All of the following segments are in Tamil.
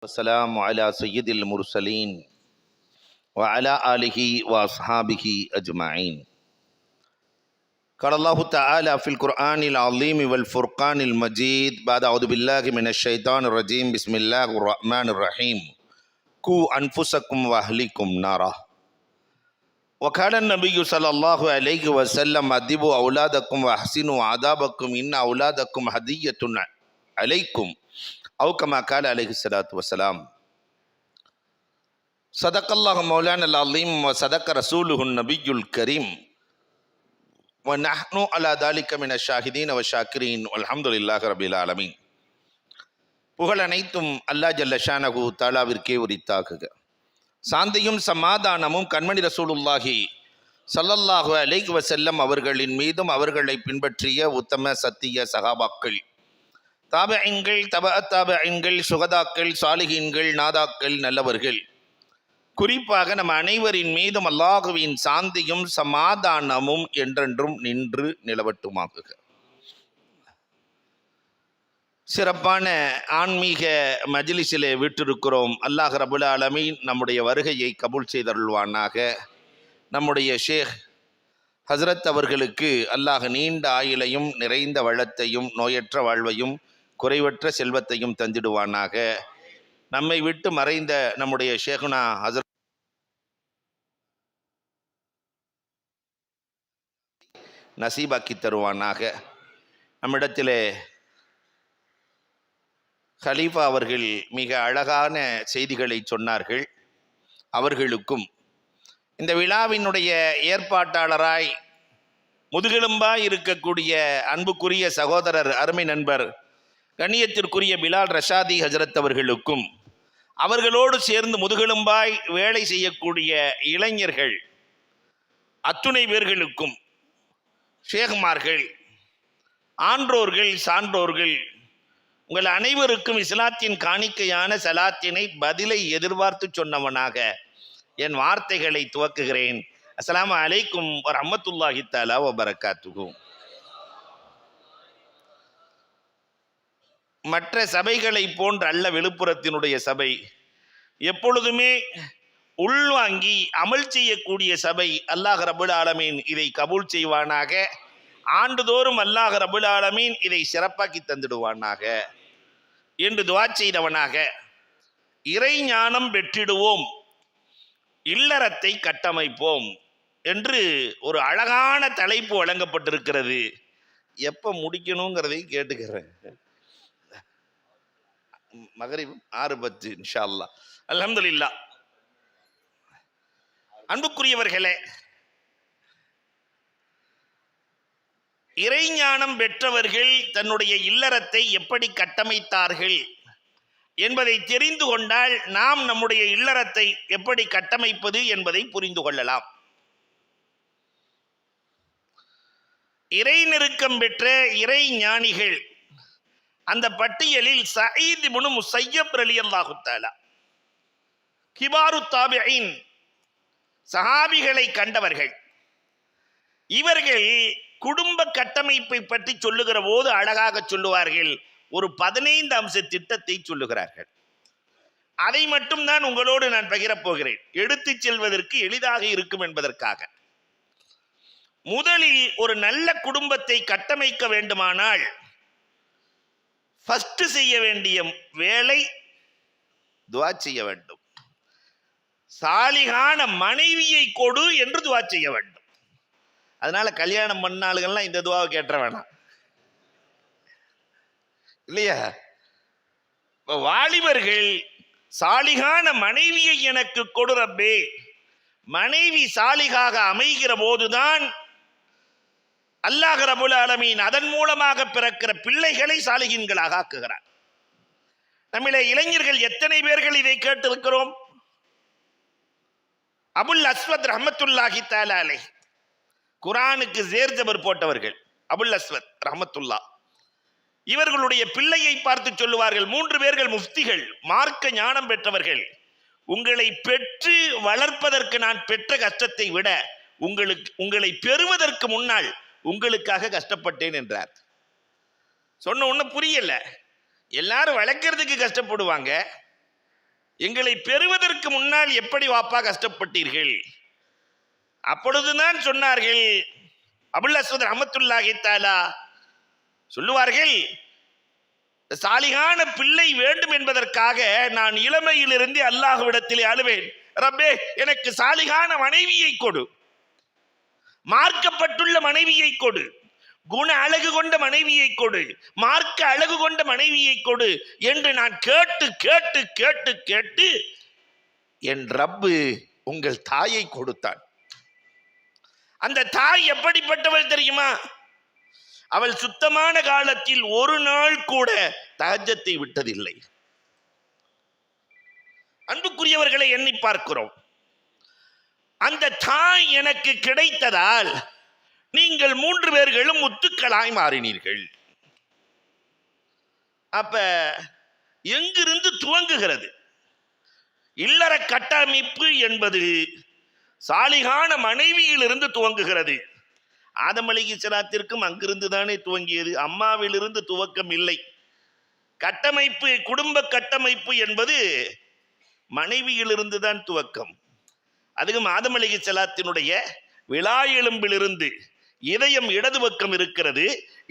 والسلام على سيد المرسلين وعلى آله وأصحابه أجمعين. قال الله تعالى في القرآن العظيم والفرقان المجيد بعد أعوذ بالله من الشيطان الرجيم بسم الله الرحمن الرحيم قوا أنفسكم وأهليكم نارا وقال النبي صلى الله عليه وسلم أدبوا أولادكم وأحسنوا عذابكم إن أولادكم هدية عليكم أو كما قال عليه الصلاة والسلام. صدق الله مولانا العظيم وصدق رسوله النبي الكريم ونحن على ذلك من الشاهدين والشاكرين والحمد لله رب العالمين. புகழ் அனைத்தும் அல்லாஹ் ஜல்ல ஷானஹு தஆலாவிற்கே உரித்தாகுக. சாந்தியும் சமாதானமும் கண்மணி ரசூலுல்லாஹி ஸல்லல்லாஹு அலைஹி வஸல்லம் அவர்களின் மீதும் அவர்களை பின்பற்றிய உத்தம சத்திய சஹாபாக்கள், தாபிஈன்கள், தபஅத்தாபிஈன்கள், சுகதாக்கள், சாலிஹீன்கள், நாதாக்கள், நல்லவர்கள், குறிப்பாக நம் அனைவரின் மீதும் அல்லாஹுவின் சாந்தியும் சமாதானமும் என்றென்றும் நின்று நிலவட்டுமாகுக. சிறப்பான ஆன்மீக மஜ்லிஸிலே விட்டிருக்கிறோம். அல்லாஹ் ரபுல் ஆலமீன் நம்முடைய வருகையை கபூல் செய்தருள்வானாக. நம்முடைய ஷேக் ஹஸ்ரத் அவர்களுக்கு அல்லாஹ் நீண்ட ஆயுளையும் நிறைந்த வளத்தையும் நோயற்ற வாழ்வையும் குறைவற்ற செல்வத்தையும் தந்திடுவானாக. நம்மை விட்டு மறைந்த நம்முடைய ஷேகுனா ஹஸ்ரத் நசீபாக்கி தருவானாக. நம்மிடத்திலே ஹலீஃபா அவர்கள் மிக அழகான செய்திகளை சொன்னார்கள். அவர்களுக்கும் இந்த விழாவினுடைய ஏற்பாட்டாளராய் முதுகெலும்பாய் இருக்கக்கூடிய அன்புக்குரிய சகோதரர், அருமை நண்பர், கண்ணியத்திற்குரிய பிலால் ரஷாதி ஹஜரத் அவர்களுக்கும், அவர்களோடு சேர்ந்து முதுகெலும்பாய் வேலை செய்யக்கூடிய இளைஞர்கள் அத்துணை பேர்களுக்கும், ஷேகுமார்கள், ஆன்றோர்கள், சான்றோர்கள், உங்கள் அனைவருக்கும் இஸ்லாத்தின் காணிக்கையான சலாத்தினை பதிலை எதிர்பார்த்து சொன்னவனாக என் வார்த்தைகளை துவக்குகிறேன். அஸ்ஸலாமு அலைக்கும் வரஹ்மத்துல்லாஹி தஆலா வபரகாத்துஹு. மற்ற சபைகளை போன்ற அல்ல விழுப்புரத்தினுடைய சபை. எப்பொழுதுமே உள்வாங்கி அமல் செய்யக்கூடிய சபை. அல்லாஹ் ரபுல் ஆலமீன் இதை கபூல் செய்வானாக. ஆண்டுதோறும் அல்லாஹ் ரபுல் ஆலமீன் இதை சிறப்பாக்கி தந்திடுவானாக என்று துஆ செய்தவனாக, இறை ஞானம் பெற்றிடுவோம், இல்லறத்தை கட்டமைப்போம் என்று ஒரு அழகான தலைப்பு வழங்கப்பட்டிருக்கிறது. எப்போ முடிக்கணுங்கிறதை கேட்டுக்கிறேன். மகரிப் 6:10 இன்ஷா அல்லாஹ். அல்ஹம்துலில்லாஹ். அன்புக்குரியவர்களே, இறைஞானம் பெற்றவர்கள் தன்னுடைய இல்லறத்தை எப்படி கட்டமைத்தார்கள் என்பதை தெரிந்து கொண்டால் நாம் நம்முடைய இல்லறத்தை எப்படி கட்டமைப்பது என்பதை புரிந்து கொள்ளலாம். இறை நெருக்கம் பெற்ற இறை ஞானிகள் அந்த பட்டியலில் சயீத் இப்னு முஸய்யப் ரலியல்லாஹு தஆலா, கிபாரு தாபிஈன், சஹாபிகளை கண்டவர்கள். இவர்கள் குடும்ப கட்டமைப்பை பற்றி சொல்லுகிற போது அழகாக சொல்லுவார்கள். ஒரு 15 அம்ச திட்டத்தை சொல்லுகிறார்கள். அதை மட்டும் தான் உங்களோடு நான் பகிரப் போகிறேன், எடுத்துச் செல்வதற்கு எளிதாக இருக்கும் என்பதற்காக. முதலில் ஒரு நல்ல குடும்பத்தை கட்டமைக்க வேண்டுமானால் ஃபர்ஸ்ட் செய்ய வேண்டிய வேலை துஆ செய்ய வேண்டும். சாலிகான மனைவியை கொடு என்று துஆ செய்ய வேண்டும். அதனால கல்யாணம் பண்ண ஆளுகள்லாம் இந்த துஆவை கேட்ட வேணாம், இல்லையா? வாலிபர்கள் சாலிகான மனைவியை எனக்கு கொடு ரப்பே. மனைவி சாலிகாக அமைகிற போதுதான் அல்லாஹ் ரபுல் ஆலமீன் அதன் மூலமாக பிறக்கிற பிள்ளைகளை சாலிகின்களாக ஆக்குகிறார். நம்மிலே இளைஞர்கள் எத்தனை பேர்கள் இதை கேட்டிருக்கிறோம்? அபுல் அஸ்வத் ரஹ்மத்துல்லாஹி தஆலா அலைஹி, குர்ஆனுக்கு ஜேர் ஜபர் போட்டவர்கள் அபுல் அஸ்வத் ரஹ்மத்துல்லாஹ். இவர்களுடைய பிள்ளையை பார்த்து சொல்லுவார்கள், 3 பேர்கள் முஃப்திகள், மார்க்க ஞானம் பெற்றவர்கள். உங்களை பெற்று வளர்ப்பதற்கு நான் பெற்ற கஷ்டத்தை விட உங்களை பெறுவதற்கு முன்னால் உங்களுக்காக கஷ்டப்பட்டேன் என்றார். சொன்ன ஒண்ணு புரியல. எல்லாரும் வளர்க்கறதுக்கு கஷ்டப்படுவாங்க, எங்களை பெறுவதற்கு முன்னால் எப்படி வாப்பா கஷ்டப்பட்டீர்கள்? அப்பொழுதுதான் சொன்னார்கள், அபுல் அஸ்வத் ரஹ்மத்துல்லாஹி தஆலா சொல்லுவார்கள், சாலிகான பிள்ளை வேண்டும் என்பதற்காக நான் இளமையிலிருந்து அல்லாஹ்விடத்திலே அழுவேன், ரப்பே எனக்கு சாலிகான மனைவியை கொடு, மார்க்கப்பட்டுள்ள மனைவியை கொடு, குண அழகு கொண்ட மனைவியை கொடு, மார்க்க அழகு கொண்ட மனைவியை கொடு என்று நான் கேட்டு கேட்டு கேட்டு கேட்டு என் ரப்பு உங்கள் தாயை கொடுத்தான். அந்த தாய் எப்படிப்பட்டவள் தெரியுமா? அவள் சுத்தமான காலத்தில் ஒரு நாள் கூட தஹஜ்ஜத்தை விட்டதில்லை. அன்புக்குரியவர்களை எண்ணி பார்க்கிறோம். அந்த தாய் எனக்கு கிடைத்ததால் நீங்கள் 3 பேர்களும் முத்துக்களாய் மாறினீர்கள். அப்ப எங்கிருந்து துவங்குகிறது? இல்லற கட்டமைப்பு என்பது சாலிகான மனைவியிலிருந்து துவங்குகிறது. ஆதம் அலைஹிஸ்ஸலாத்திற்கும் அங்கிருந்து தானே துவங்கியது, அம்மாவிலிருந்து துவக்கம் இல்லை. கட்டமைப்பு, குடும்ப கட்டமைப்பு என்பது மனைவியிலிருந்து தான் துவக்கம். அதுவும் ஆதம் அலைஹிஸ்ஸலாத்தினுடைய விலா எலும்பிலிருந்து, இதயம் இடது பக்கம் இருக்கிறது,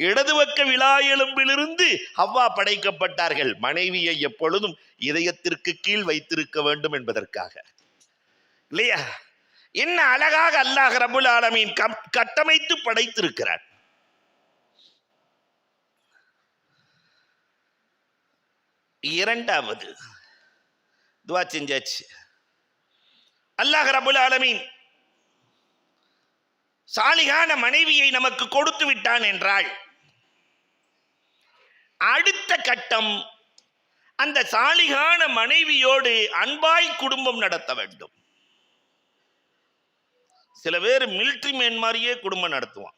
இடது பக்க விலா எலும்பிலிருந்து ஹவ்வா படைக்கப்பட்டார்கள். மனைவியை எப்பொழுதும் இதயத்திற்கு கீழ் வைத்திருக்க வேண்டும் என்பதற்காக, இல்லையா? என்ன அழகாக அல்லாஹ் ரப்புல் ஆலமீன் கட்டமைத்து படைத்திருக்கிறார். இரண்டாவது துஆ செஞ்சாச்சு. அல்லாஹ் ரப்புல் ஆலமீன் சாலிகான மனைவியை நமக்கு கொடுத்து விட்டான் என்றால் அடுத்த கட்டம் அந்த சாலிகான மனைவியோடு அன்பாய் குடும்பம் நடத்த வேண்டும். சில பேர் மிலிட்டரி மேன் மாதிரியே குடும்பம் நடத்துவான்.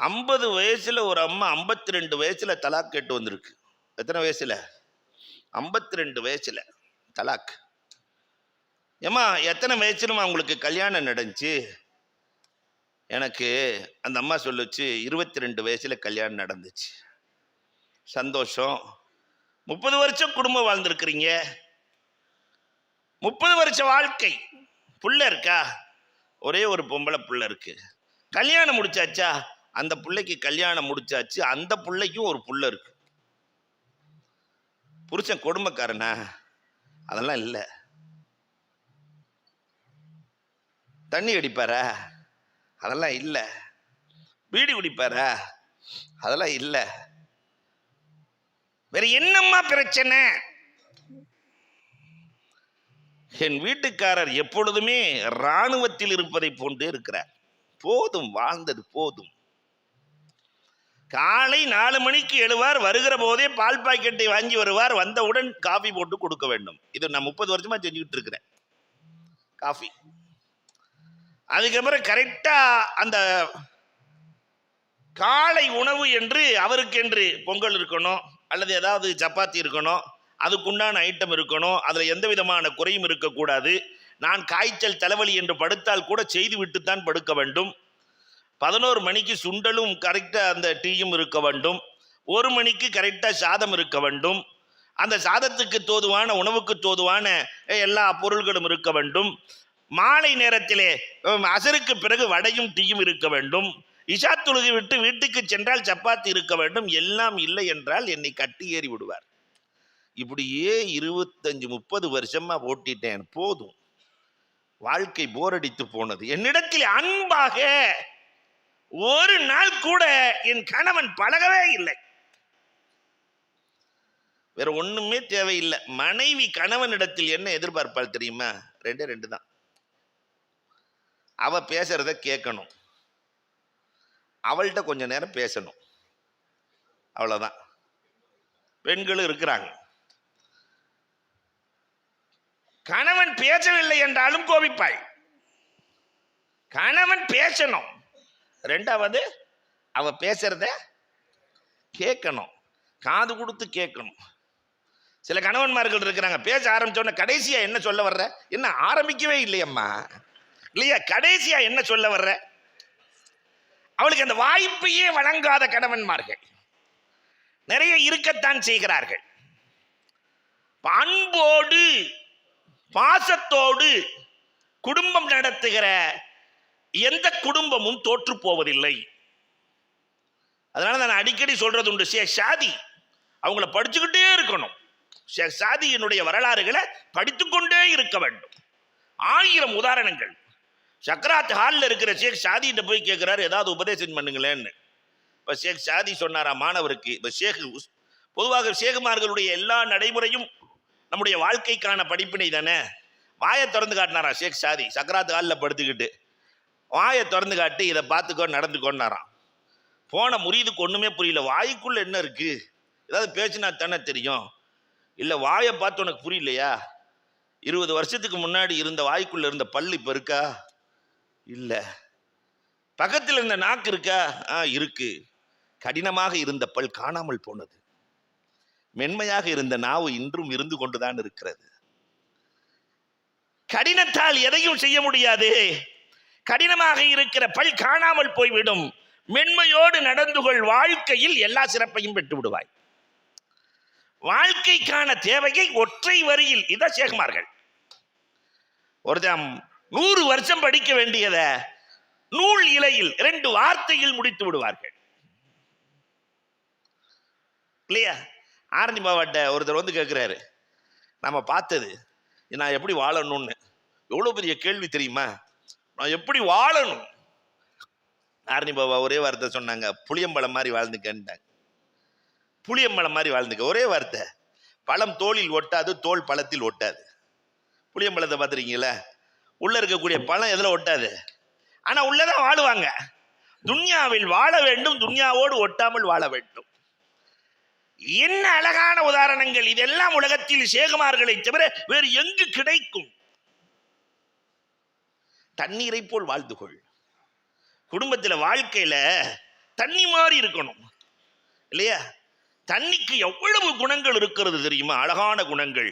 50 வயசுல ஒரு அம்மா 52 வயசுல தலாக் கேட்டு வந்திருக்கு. எத்தனை வயசுல? 52 வயசுல தலாக். ஏமா எத்தனை வயசுல அவங்களுக்கு கல்யாணம் நடந்துச்சு? எனக்கு அந்த அம்மா சொல்லுச்சு, 22 வயசுல கல்யாணம் நடந்துச்சு. சந்தோஷம். 30 வருஷம் குடும்பம் வாழ்ந்துருக்கிறீங்க, 30 வருஷ வாழ்க்கை. புள்ள இருக்கா? ஒரே ஒரு பொம்பளை புள்ள இருக்கு. கல்யாணம் முடிச்சாச்சா? அந்த பிள்ளைக்கு கல்யாணம் முடிச்சாச்சு, அந்த பிள்ளைக்கும் ஒரு புள்ள இருக்கு. புருஷன் கொடுமைக்காரனா? அதெல்லாம் இல்லை. தண்ணி அடிப்பாரா? அதெல்லாம் இல்லை. பீடி குடிப்பாரா? அதெல்லாம் இல்லை. வேற என்னம்மா பிரச்சனை? என் வீட்டுக்காரர் எப்பொழுதுமே இராணுவத்தில் இருப்பதை போன்றே இருக்கிறார். போதும், வாழ்ந்தது போதும். காலை 4 மணிக்கு எழுவார், வருகிற போதே பால் பாக்கெட்டை வாங்கி வருவார், வந்தவுடன் காஃபி போட்டு கொடுக்க வேண்டும். இது நான் 30 வருஷமா செஞ்சுக்கிட்டு இருக்கிறேன், காஃபி. அதுக்கப்புறம் கரெக்டா அந்த காலை உணவு என்று அவருக்கென்று பொங்கல் இருக்கணும், அல்லது ஏதாவது சப்பாத்தி இருக்கணும், அதுக்குண்டான ஐட்டம் இருக்கணும். அதில் எந்த விதமான குறையும் இருக்கக்கூடாது. நான் காய்ச்சல் தலைவலி என்று படுத்தால் கூட செய்து விட்டுத்தான் படுக்க வேண்டும். 11 மணிக்கு சுண்டலும் கரெக்டாக அந்த டீயும் இருக்க வேண்டும். 1 மணிக்கு கரெக்டாக சாதம் இருக்க வேண்டும். அந்த சாதத்துக்கு தோதுவான, உணவுக்கு தோதுவான எல்லா பொருள்களும் இருக்க வேண்டும். மாலை நேரத்திலே அசருக்கு பிறகு வடையும் டீயும் இருக்க வேண்டும். இஷா தொழுகை விட்டு வீட்டுக்கு சென்றால் சப்பாத்தி இருக்க வேண்டும். எல்லாம் இல்லை என்றால் என்னை கட்டி ஏறி விடுவார். இப்படியே 25-30 வருஷமா ஓட்டிட்டேன். போதும், வாழ்க்கை போர் அடித்து போனது. என்னிடத்தில் அன்பாக ஒரு நாள் கூட என் கணவன் பழகவே இல்லை. வேற ஒண்ணுமே தேவையில்லை. மனைவி கணவனிடத்தில் என்ன எதிர்பார்ப்பாள் தெரியுமா? 2 தான். அவ பேசுறத கேட்கணும், அவள்கிட்ட கொஞ்ச நேரம் பேசணும், அவ்வளவுதான். பெண்களும் இருக்கிறாங்க. கணவன் பேசவில்லை என்றாலும் கோபிப்பாள். கணவன் பேசணும். 2வது அவ பேசுறத கேட்கணும், காது கொடுத்து கேட்கணும். சில கணவன்மார்கள் இருக்கிறாங்க, பேச ஆரம்பிச்சோன்னா கடைசியா என்ன சொல்ல வர்ற? என்ன ஆரம்பிக்கவே இல்லையம்மா, இல்லையா? கடைசியா என்ன சொல்ல வர்ற? அவளுக்கு அந்த வாய்ப்பையே வழங்காத கணவன்மார்கள். நிறைய இருக்கத்தான் செய்கிறார்கள். அன்போடு பாசத்தோடு குடும்பம் நடத்துகிற எந்த குடும்பமும் தோற்று போவதில்லை. அதனால நான் அடிக்கடி சொல்றது உண்டு, ஷேக் சாதி அவங்கள படிச்சுக்கிட்டே இருக்கணும். ஷேக் சாதியினுடைய வரலாறுகளை படித்துக்கொண்டே இருக்க வேண்டும். 1000 உதாரணங்கள். சக்கராத் ஹாலில் இருக்கிற ஷேக் சாதிகிட்ட போய் கேட்கிறாரு, ஏதாவது உபதேசம் பண்ணுங்களேன்னு. இப்போ ஷேக் சாதி சொன்னாரா மாணவருக்கு, இப்போ பொதுவாக ஷேகுமார்களுடைய எல்லா நடைமுறையும் நம்முடைய வாழ்க்கைக்கான படிப்பினை தானே. வாயை திறந்து காட்டினாரா ஷேக் சாதி, சக்கராத் ஹாலில் படுத்துக்கிட்டு வாயை திறந்து காட்டி இதை பார்த்துக்கோ நடந்துக்கோன்னாராம். போன முறியதுக்கு ஒன்றுமே புரியல. வாய்க்குள்ள என்ன இருக்கு, ஏதாவது பேசினா தானே தெரியும். இல்லை வாயை பார்த்து உனக்கு புரியலையா? 20 வருஷத்துக்கு முன்னாடி இருந்த வாய்க்குள்ள இருந்த பல்லு இப்போ இருக்கா? இல்லை. பக்கத்தில் இருந்த நாக்கு இருக்கா? இருக்கு. கடினமாக இருந்த பல் காணாமல் போனது. மென்மையாக இருந்த நாவு இன்றும் இருந்து கொண்டுதான் இருக்கிறது. கடினத்தால் எதையும் செய்ய முடியாது. கடினமாக இருக்கிற பல் காணாமல் போய்விடும். மென்மையோடு நடந்து கொள், வாழ்க்கையில் எல்லா சிறப்பையும் பெற்று விடுவாய். வாழ்க்கைக்கான தேவையை ஒற்றை வரியில், இதான் ஷேகுமார்கள். ஒருத்தன் 100 வருஷம் படிக்க வேண்டியத நூல் இலையில் 2 வார்த்தையில் முடித்து விடுவார்கள் இல்லையா? ஆரஞ்சு மாவட்ட ஒருத்தர் வந்து கேட்கிறாரு, நம்ம பார்த்தது நான் எப்படி வாழணும்னு. எவ்வளவு பெரிய கேள்வி தெரியுமா? நான் எப்படி வாழணும்? ஆரணி பாபா ஒரே வார்த்தை சொன்னாங்க, புளியம்பழம் மாதிரி வாழ்ந்துக்கன்ட்டாங்க. புளியம்பழம் மாதிரி வாழ்ந்துக்க, ஒரே வார்த்தை. பழம் தோலில் ஒட்டாது, தோல் பழத்தில் ஒட்டாது. புளியம்பழத்தை பார்த்துருக்கீங்களா? உள்ள இருக்கக்கூடிய பழம் எதில் ஒட்டாது, ஆனா உள்ளதான் வாழுவாங்க. துன்யாவில் வாழ வேண்டும், துன்யாவோடு ஒட்டாமல் வாழ வேண்டும். என்ன அழகான உதாரணங்கள்! இதெல்லாம் உலகத்தில் ஷேகுமார்களை தவிர வேறு எங்கு கிடைக்கும்? தண்ணீரை போல் வாழ்ந்து கொள். குடும்பத்தில் வாழ்க்கையில தண்ணி மாதிரி இருக்கணும் இல்லையா? தண்ணிக்கு எவ்வளவு குணங்கள் இருக்கிறது தெரியுமா? அழகான குணங்கள்.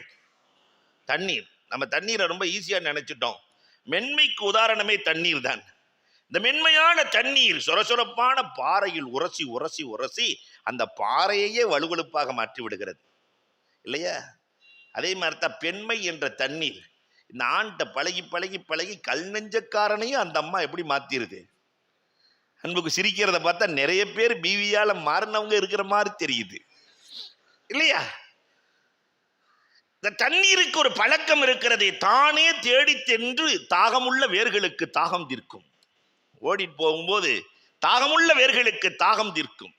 தண்ணீர், நம்ம தண்ணீரை ரொம்ப ஈஸியா நினைச்சிட்டோம். மென்மைக்கு உதாரணமே தண்ணீர் தான். இந்த மென்மையான தண்ணீர் சொரசொரப்பான பாறையில் உரசி உரசி உரசி அந்த பாறையையே வலுவழுப்பாக மாற்றி விடுகிறது இல்லையா? அதே மாதிரி தான் பெண்மை என்ற தண்ணீர் இந்த ஆண்ட பழகி பழகி பழகி கல் நெஞ்சக்காரனையும் அந்த அம்மா எப்படி மாத்திருது. அன்புக்கு சிரிக்கிறத பார்த்தா நிறைய பேர் பீவியால மாறினவங்க இருக்கிற மாதிரி தெரியுது இல்லையா? இந்த தண்ணீருக்கு ஒரு பழக்கம் இருக்கிறது. தானே தேடி சென்று தாகமுள்ள வேர்களுக்கு தாகம் தீர்க்கும். ஓடிட்டு போகும்போது தாகமுள்ள வேர்களுக்கு தாகம் தீர்க்கும்.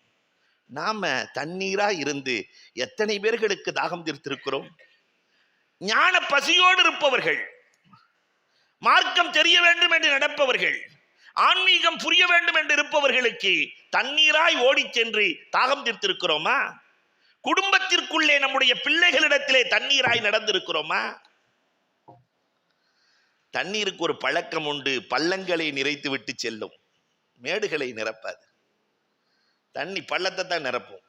நாம தண்ணீரா இருந்து எத்தனை பேர்களுக்கு தாகம் தீர்த்திருக்கிறோம்? ஞான பசியோடு இருப்பவர்கள், மார்க்கம் தெரிய வேண்டும் என்று நடப்பவர்கள், ஆன்மீகம் புரிய வேண்டும் என்று இருப்பவர்களுக்கு தண்ணீராய் ஓடி சென்று தாகம் தீர்த்திருக்கிறோமா? குடும்பத்திற்குள்ளே நம்முடைய பிள்ளைகளிடத்திலே தண்ணீராய் நடந்திருக்கிறோமா? தண்ணீருக்கு ஒரு பழக்கம் உண்டு, பள்ளங்களை நிறைத்து விட்டு செல்லும், மேடுகளை நிரப்பாது. தண்ணி பள்ளத்தை தான் நிரப்பும்.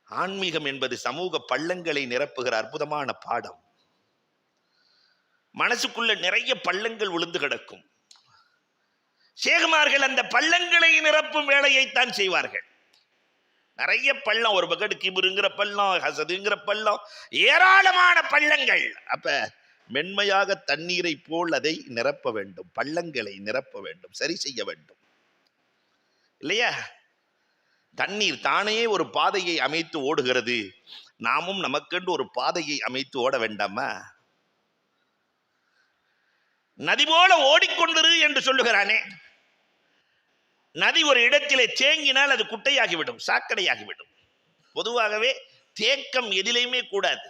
ஆன்மீகம் என்பது சமூக பள்ளங்களை நிரப்புகிற அற்புதமான பாடம். மனசுக்குள்ள நிறைய பள்ளங்கள் விழுந்து கிடக்கும். ஷேகுமார்கள் அந்த பள்ளங்களை நிரப்பும் வேலையைத்தான் செய்வார்கள். நிறைய பள்ளம், ஒரு பக்கெட் கிபுருங்கிற பள்ளம், ஹசதுங்கிற பள்ளம், ஏராளமான பள்ளங்கள். அப்ப மென்மையாக தண்ணீரை போல் அதை நிரப்ப வேண்டும், பள்ளங்களை நிரப்ப வேண்டும், சரி செய்ய வேண்டும் இல்லையா? தண்ணீர் தானே ஒரு பாதையை அமைத்து ஓடுகிறது. நாமும் நமக்கென்று ஒரு பாதையை அமைத்து ஓட வேண்டாமா? நதி போல ஓடிக்கொண்டிரு என்று சொல்லுகிறானே. நதி ஒரு இடத்திலே தேங்கினால் அது குட்டையாகிவிடும், சாக்கடையாகிவிடும். பொதுவாகவே தேக்கம் எதிலையுமே கூடாது.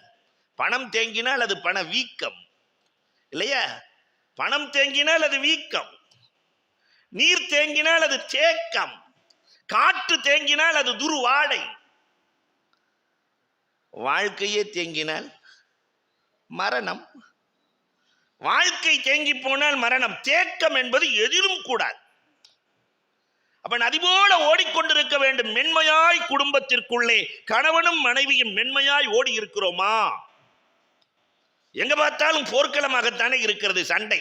பணம் தேங்கினால் அது பண வீக்கம் இல்லையா? பணம் தேங்கினால் அது வீக்கம், நீர் தேங்கினால் அது தேக்கம், காற்று தேங்கினால் அது துர்வாடை, வாழ்க்கையே தேங்கினால் மரணம். வாழ்க்கை தேங்கி போனால் மரணம். தேக்கம் என்பது எதிலும் கூடாது. அப்ப நதி போல ஓடிக்கொண்டிருக்க வேண்டும். மென்மையாய் குடும்பத்திற்குள்ளே கணவனும் மனைவியும் மென்மையாய் ஓடி இருக்கிறோமா? எங்க பார்த்தாலும் போர்க்களமாகத்தானே இருக்கிறது, சண்டை.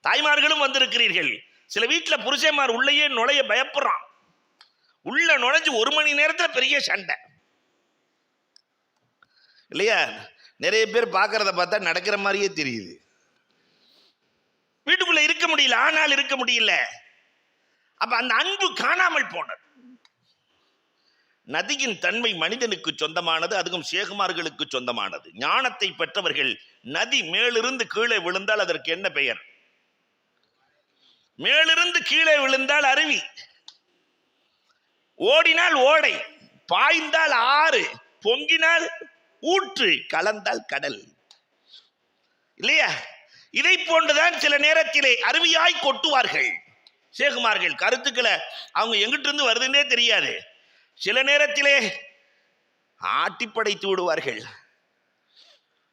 தாய்மார்களும் வந்திருக்கிறீர்கள். சில வீட்டில் புருஷன்மார் உள்ளேயே நுழைய பயப்படுறான். உள்ள நுழைஞ்சு 1 மணி நேரத்துல பெரிய சண்டை இல்லையா? நிறைய பேர் பார்க்கறத பார்த்தா நடக்கிற மாதிரியே தெரியுது. வீட்டுக்குள்ள இருக்க முடியல, ஆனால் இருக்க முடியல. அப்ப அந்த அன்பு காணாமல் போனது. நதியின் தன்மை மனிதனுக்கு சொந்தமானது, அதுவும் சேகுமார்களுக்கு சொந்தமானது. ஞானத்தை பெற்றவர்கள் நதி மேலிருந்து கீழே விழுந்தால் அதற்கு என்ன பெயர்? மேலிருந்து கீழே விழுந்தால் அருவி, ஓடினால் ஓடை, பாய்ந்தால் ஆறு, பொங்கினால் ஊற்று, கலந்தால் கடல். இல்லையா? இதை போன்றுதான் சில நேரத்திலே அருவியாய் கொட்டுவார்கள் சேகுமார்கள். கருத்துக்களை அவங்க எங்கிட்ட இருந்து வருதுன்னே தெரியாது. சில நேரத்திலே ஆட்டி படைத்து விடுவார்கள்.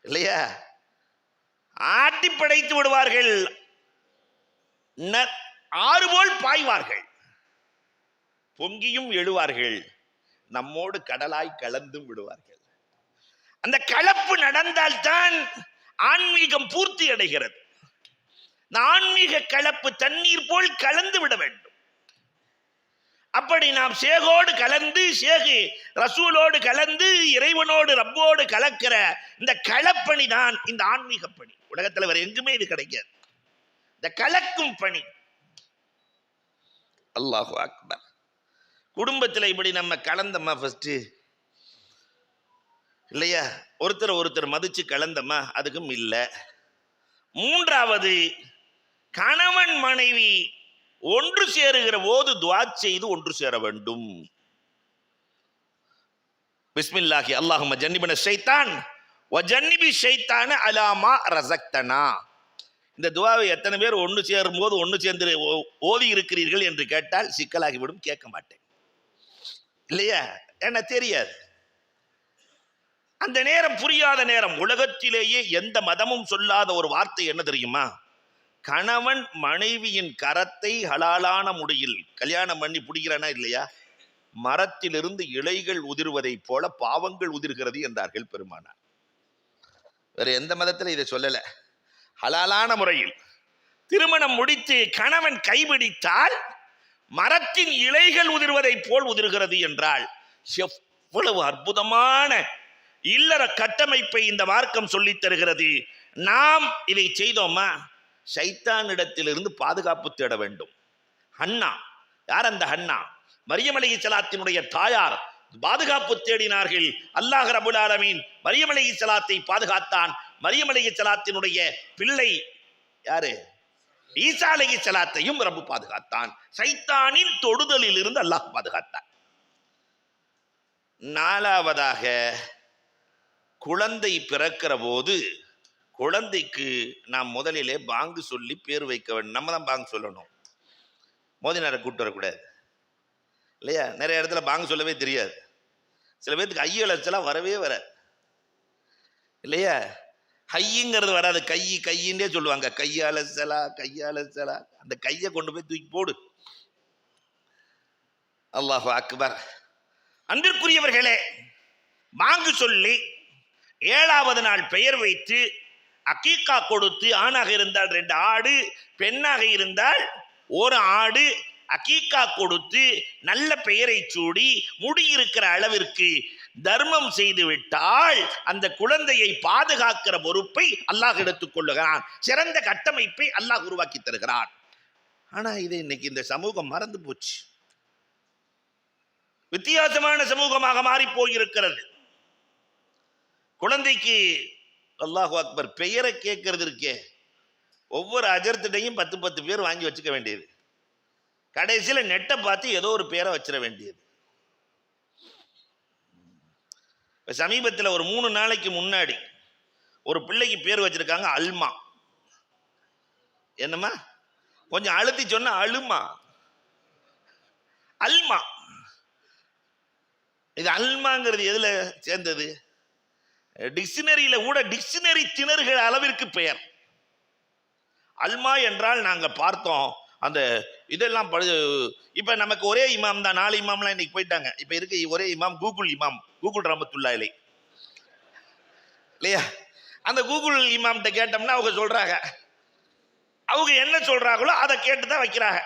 இல்லையா? ஆட்டி படைத்து விடுவார்கள். ஆறு போல் பாய்வார்கள், பொங்கியும் எழுவார்கள், நம்மோடு கடலாய் கலந்தும் விடுவார்கள். அந்த கலப்பு நடந்தால்தான் ஆன்மீகம் பூர்த்தி அடைகிறது. இந்த ஆன்மீக கலப்பு தண்ணீர் போல் கலந்து விட வேண்டும். அப்படி நாம் சேகோடு கலந்து, சேகு ரசூலோடு கலந்து, இறைவனோடு ரப்போடு கலக்கிற இந்த கலப்பணி தான் இந்த ஆன்மீக பணி. உலகத்தில் வேற எங்குமே இது கிடைக்காது, இந்த கலக்கும் பணி. அல்லாஹு அக்பர். குடும்பத்தில் இப்படி நம்ம கலந்தம்மா ஃபர்ஸ்ட் இல்லையா? ஒருத்தர் மதிச்சு கலந்தம்மா, அதுக்கும் இல்லை. மூன்றாவது, கணவன் மனைவி ஒன்று சேருகிற போது துஆ செய்து ஒன்று சேர வேண்டும். பிஸ்மில்லாஹி அல்லாஹும்ம ஜன்னிபன ஷைத்தான் வ ஜன்னிபி ஷைத்தான அலா மா ரஸக்தனா. இந்த துஆவை எத்தனை பேர் ஒன்று சேரும் போது ஒன்று சேர்ந்து ஓதி இருக்கிறீர்கள் என்று கேட்டால் சிக்கலாகிவிடும். கேட்க மாட்டேன் இல்லையா? என்ன தெரியாது. அந்த நேரம் புரியாத நேரம். உலகத்திலேயே எந்த மதமும் சொல்லாத ஒரு வார்த்தை என்ன தெரியுமா? கணவன் மனைவியின் கரத்தை ஹலாலான முறையில் கல்யாணம் பண்ணி பிடிக்கிறானா இல்லையா, மரத்திலிருந்து இலைகள் உதிர்வதை போல பாவங்கள் உதிர்கிறது என்றார்கள் பெருமானார். வேற எந்த மதத்தில் இதை சொல்லல. ஹலாலான முறையில் திருமணம் முடித்து கணவன் கைபிடித்தால் மரத்தின் இலைகள் உதிர்வதை போல் உதிர்கிறது என்றால் எவ்வளவு அற்புதமான இல்லற கட்டமைப்பை இந்த மார்க்கம் சொல்லித் தருகிறது. நாம் இதை செய்தோமா? ஷைத்தானிடத்திலிருந்து பாதுகாப்பு தேட வேண்டும். ஹன்னா, யார் அந்த ஹன்னா? மரியம் அலைஹிஸ்ஸலாத்தினுடைய தாயார். பாதுகாப்பு தேடினார்கள். அல்லாஹ் ரப்பல் ஆலமீன் மரியம் அலைஹிஸ்ஸலாத்தை பாதுகாத்தான். மரியம் அலைஹிஸ்ஸலாத்தினுடைய பிள்ளை யாரு? ஈசா அலைஹிஸ்ஸலாத்தையும் ரப்பு பாதுகாத்தான். ஷைத்தானின் தொடுதலில் இருந்து அல்லாஹ் பாதுகாத்தான். நாலாவதாக, குழந்தை பிறக்கிற போது குழந்தைக்கு நாம் முதலிலே பாங்கு சொல்லி பேர் வைக்க வேண்டும். நம்ம தான் பாங்கு சொல்லணும், மோதினாரை கூப்பிட்டு வரக்கூடாது இல்லையா? நிறைய இடத்துல பாங்கு சொல்லவே தெரியாது. சில பேருக்கு ஐயலச்சலாம் வரவே வராது இல்லையா? ஹையுங்கிறது வராது, கையின்றே சொல்லுவாங்க. கையாலச்சலா கையாலச்சலா, அந்த கையை கொண்டு போய் தூக்கி போடு. அல்லாஹு அக்பர். அன்பிற்குரியவர்களே, பாங்கு சொல்லி 7வது நாள் பெயர் வைத்து அகீகா கொடுத்து, ஆணாக இருந்தால் 2 ஆடு, பெண்ணாக இருந்தால் 1 ஆடு, அகீகா கொடுத்து நல்ல பெயரை சூடி முடியிருக்கிற அளவிற்கு தர்மம் செய்து விட்டால் அந்த குழந்தையை பாதுகாக்கிற பொறுப்பை அல்லாஹ் எடுத்துக் கொள்ளுகிறான். சிறந்த கட்டமைப்பை அல்லாஹ் உருவாக்கி தருகிறான். ஆனா இதை இன்னைக்கு இந்த சமூகம் மறந்து போச்சு. வித்தியாசமான சமூகமாக மாறி போயிருக்கிறது. குழந்தைக்கு அல்லாஹு அக்பர் பெயரை கேட்கறது இருக்கே, ஒவ்வொரு அஜர்த்திட்டையும் 10 பேர் வாங்கி வச்சுக்க வேண்டியது. கடைசியில் நெட்டை பார்த்து ஏதோ ஒரு பேரை வச்சிட வேண்டியது. சமீபத்தில் ஒரு 3 நாளைக்கு முன்னாடி ஒரு பிள்ளைக்கு பேர் வச்சிருக்காங்க அல்மா. என்னம்மா? கொஞ்சம் அழுத்தி சொன்ன அழுமா, அல்மா. இது அல்மாங்கிறது எதுல சேர்ந்தது? டிக்ஷனரியில கூட டிக்ஷனரி திணறுகிற அளவிற்கு பெயர். அல்மா என்றால் நாங்க பார்த்தோம் அந்த இதெல்லாம். இப்ப நமக்கு ஒரே இமாம் தான், 4 இமாம்லாம் இன்னைக்கு போயிட்டாங்க. இப்ப இருக்க ஒரே இமாம் கூகுள் இமாம், கூகுள் ரஹ்மத்துல்லாஹி அலைஹி இல்லையா? அந்த கூகுள் இமாம்கிட்ட கேட்டோம்னா அவங்க சொல்றாங்க, அவங்க என்ன சொல்றாங்களோ அதை கேட்டுதான் வைக்கிறாங்க.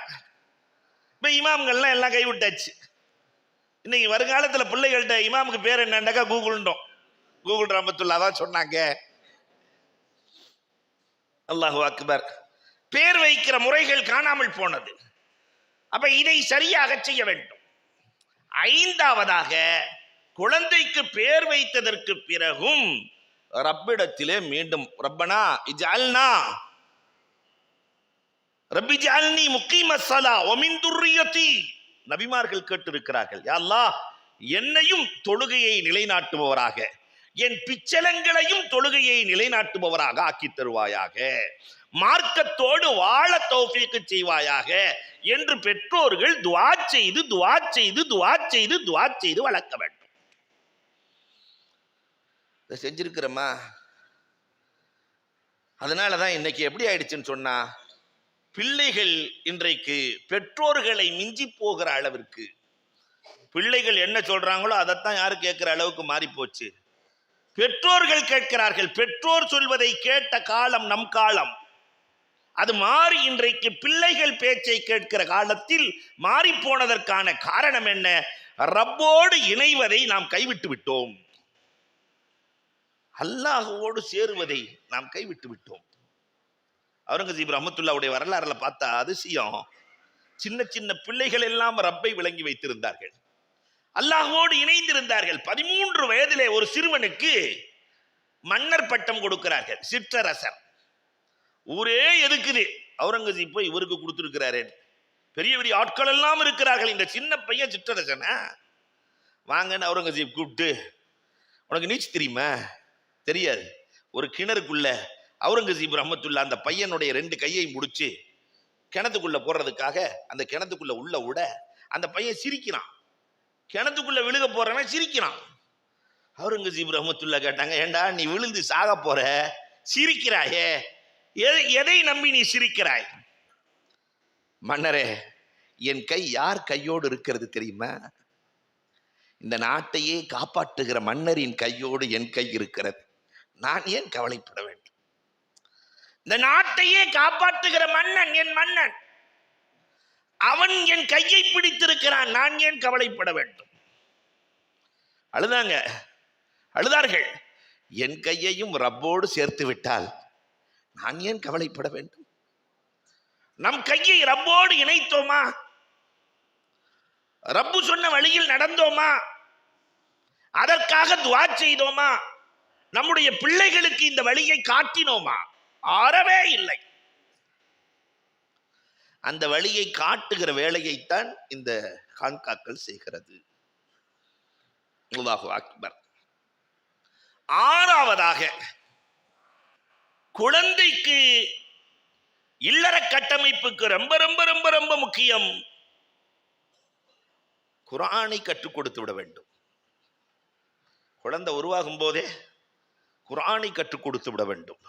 இப்ப இமாம்கள்லாம் எல்லாம் கைவிட்டாச்சு. இன்னைக்கு வருங்காலத்தில் பிள்ளைகள்கிட்ட இமாமுக்கு பேர் என்னன்னாக்கா கூகுள் ரஹ்மத்துல்லாஹ் தான் சொன்னாங்க. அல்லாஹு அக்பர். பேர் வைக்கிற முறைகள் காணாமல் போனது. அப்ப இதை சரியாக செய்ய வேண்டும். ஐந்தாவதாக, குழந்தைக்கு பேர் வைத்ததற்கு பிறகும் ரப்பிடத்திலே மீண்டும் ரப்பனா இஜ்அல்னா ரப்பி ஜஅல்னி முகீமஸ் ஸலா வ மின் துர்ரியதி, நபிமார்கள் கேட்டிருக்கிறார்கள், யா அல்லாஹ் என்னையும் தொழுகையை நிலைநாட்டுபவராக, என் பிச்சலங்களையும் தொழுகையை நிலைநாட்டுபவராக ஆக்கி தருவாயாக, மார்க்கத்தோடு வாழ தௌஃபீக் செய்வாயாக என்று பெற்றோர்கள் துஆ செய்து துஆ செய்து துஆ செய்து துஆ செய்து வளர்க்க வேண்டும். இதை செஞ்சிருக்கிறோமா? அதனாலதான் இன்னைக்கு எப்படி ஆயிடுச்சுன்னு சொன்னா, பிள்ளைகள் இன்றைக்கு பெற்றோர்களை மிஞ்சி போகிற அளவிற்கு, பிள்ளைகள் என்ன சொல்றாங்களோ அதைத்தான் யாரு கேட்கிற அளவுக்கு மாறி போச்சு. பெற்றோர்கள் கேட்கிறார்கள். பெற்றோர் சொல்வதை கேட்ட காலம் நம் காலம். அது மாறி இன்றைக்கு பிள்ளைகள் பேச்சை கேட்கிற காலத்தில் மாறி போனதற்கான காரணம் என்ன? ரப்போடு இணைவதை நாம் கைவிட்டு விட்டோம். அல்லாஹ்வோடு சேருவதை நாம் கைவிட்டு விட்டோம். அவுரங்கசீப் ரஹ்மத்துல்லாஹ்வுடைய வரலாறுல பார்த்தா அதிசயம். சின்ன சின்ன பிள்ளைகள் எல்லாம் ரப்பை விளங்கி வைத்திருந்தார்கள், அல்லாஹ்வோடு இணைந்திருந்தார்கள். 13 வயதிலே ஒரு சிறுவனுக்கு மன்னர் பட்டம் கொடுக்கிறார்கள், சிற்றரசர். ஊரே எதுக்குது, அவுரங்கசீப் போய் இவருக்கு கொடுத்திருக்கிறாரு. பெரிய பெரிய ஆட்கள் எல்லாம் இருக்கிறார்கள், இந்த சின்ன பையன் சிற்றரசன வாங்கன்னு அவுரங்கசீப் கூப்பிட்டு, உனக்கு நீச்ச தெரியுமா? தெரியாது. ஒரு கிணறுக்குள்ள அவுரங்கசீப் ரஹ்மத்துல்லாஹ் அந்த பையனுடைய 2 கையை முடிச்சு கிணத்துக்குள்ள போடுறதுக்காக அந்த கிணத்துக்குள்ள உள்ள விட அந்த பையன் சிரிக்கிறான். கிணத்துக்குள்ள விழுக போறவன் சிரிக்கிறான். அவுரங்கசீப் ரஹ்மத்துல்லாஹ் கேட்டாங்க, ஏண்டா நீ விழுந்து சாக போற, சிரிக்கிறாயே, எதை நம்பி நீ சிரிக்கிறாய்? மன்னரே, என் கை யார் கையோடு இருக்கிறது தெரியுமா? இந்த நாட்டையே காப்பாற்றுகிற மன்னரின் கையோடு என் கை இருக்கிறது. நான் ஏன் கவலைப்பட வேண்டும்? இந்த நாட்டையே காப்பாற்றுகிற மன்னன் என் மன்னன், அவன் என் கையை பிடித்திருக்கிறான், நான் ஏன் கவலைப்பட வேண்டும்? அழுதார்கள். என் கையையும் ரப்போடு சேர்த்து விட்டால் நான் ஏன் கவலைப்பட வேண்டும்? நம் கையை ரப்போடு இணைத்தோமா? ரப்பு சொன்ன வழியில் நடந்தோமா? அதற்காக துஆ செய்தோமா? நம்முடைய பிள்ளைகளுக்கு இந்த வழியை காட்டினோமா? அறவே இல்லை. அந்த வழியை காட்டுகிற வேலையைத்தான் இந்த கான்காக்கள் செய்கிறது. அல்லாஹு அக்பர். ஆறாவதாக, குழந்தைக்கு இல்லற கட்டமைப்புக்கு ரொம்ப ரொம்ப ரொம்ப ரொம்ப முக்கியம், குர்ஆனை கற்றுக் கொடுத்து விட வேண்டும். குழந்தை உருவாகும் போதே குர்ஆனை கற்றுக் கொடுத்து விட வேண்டும்.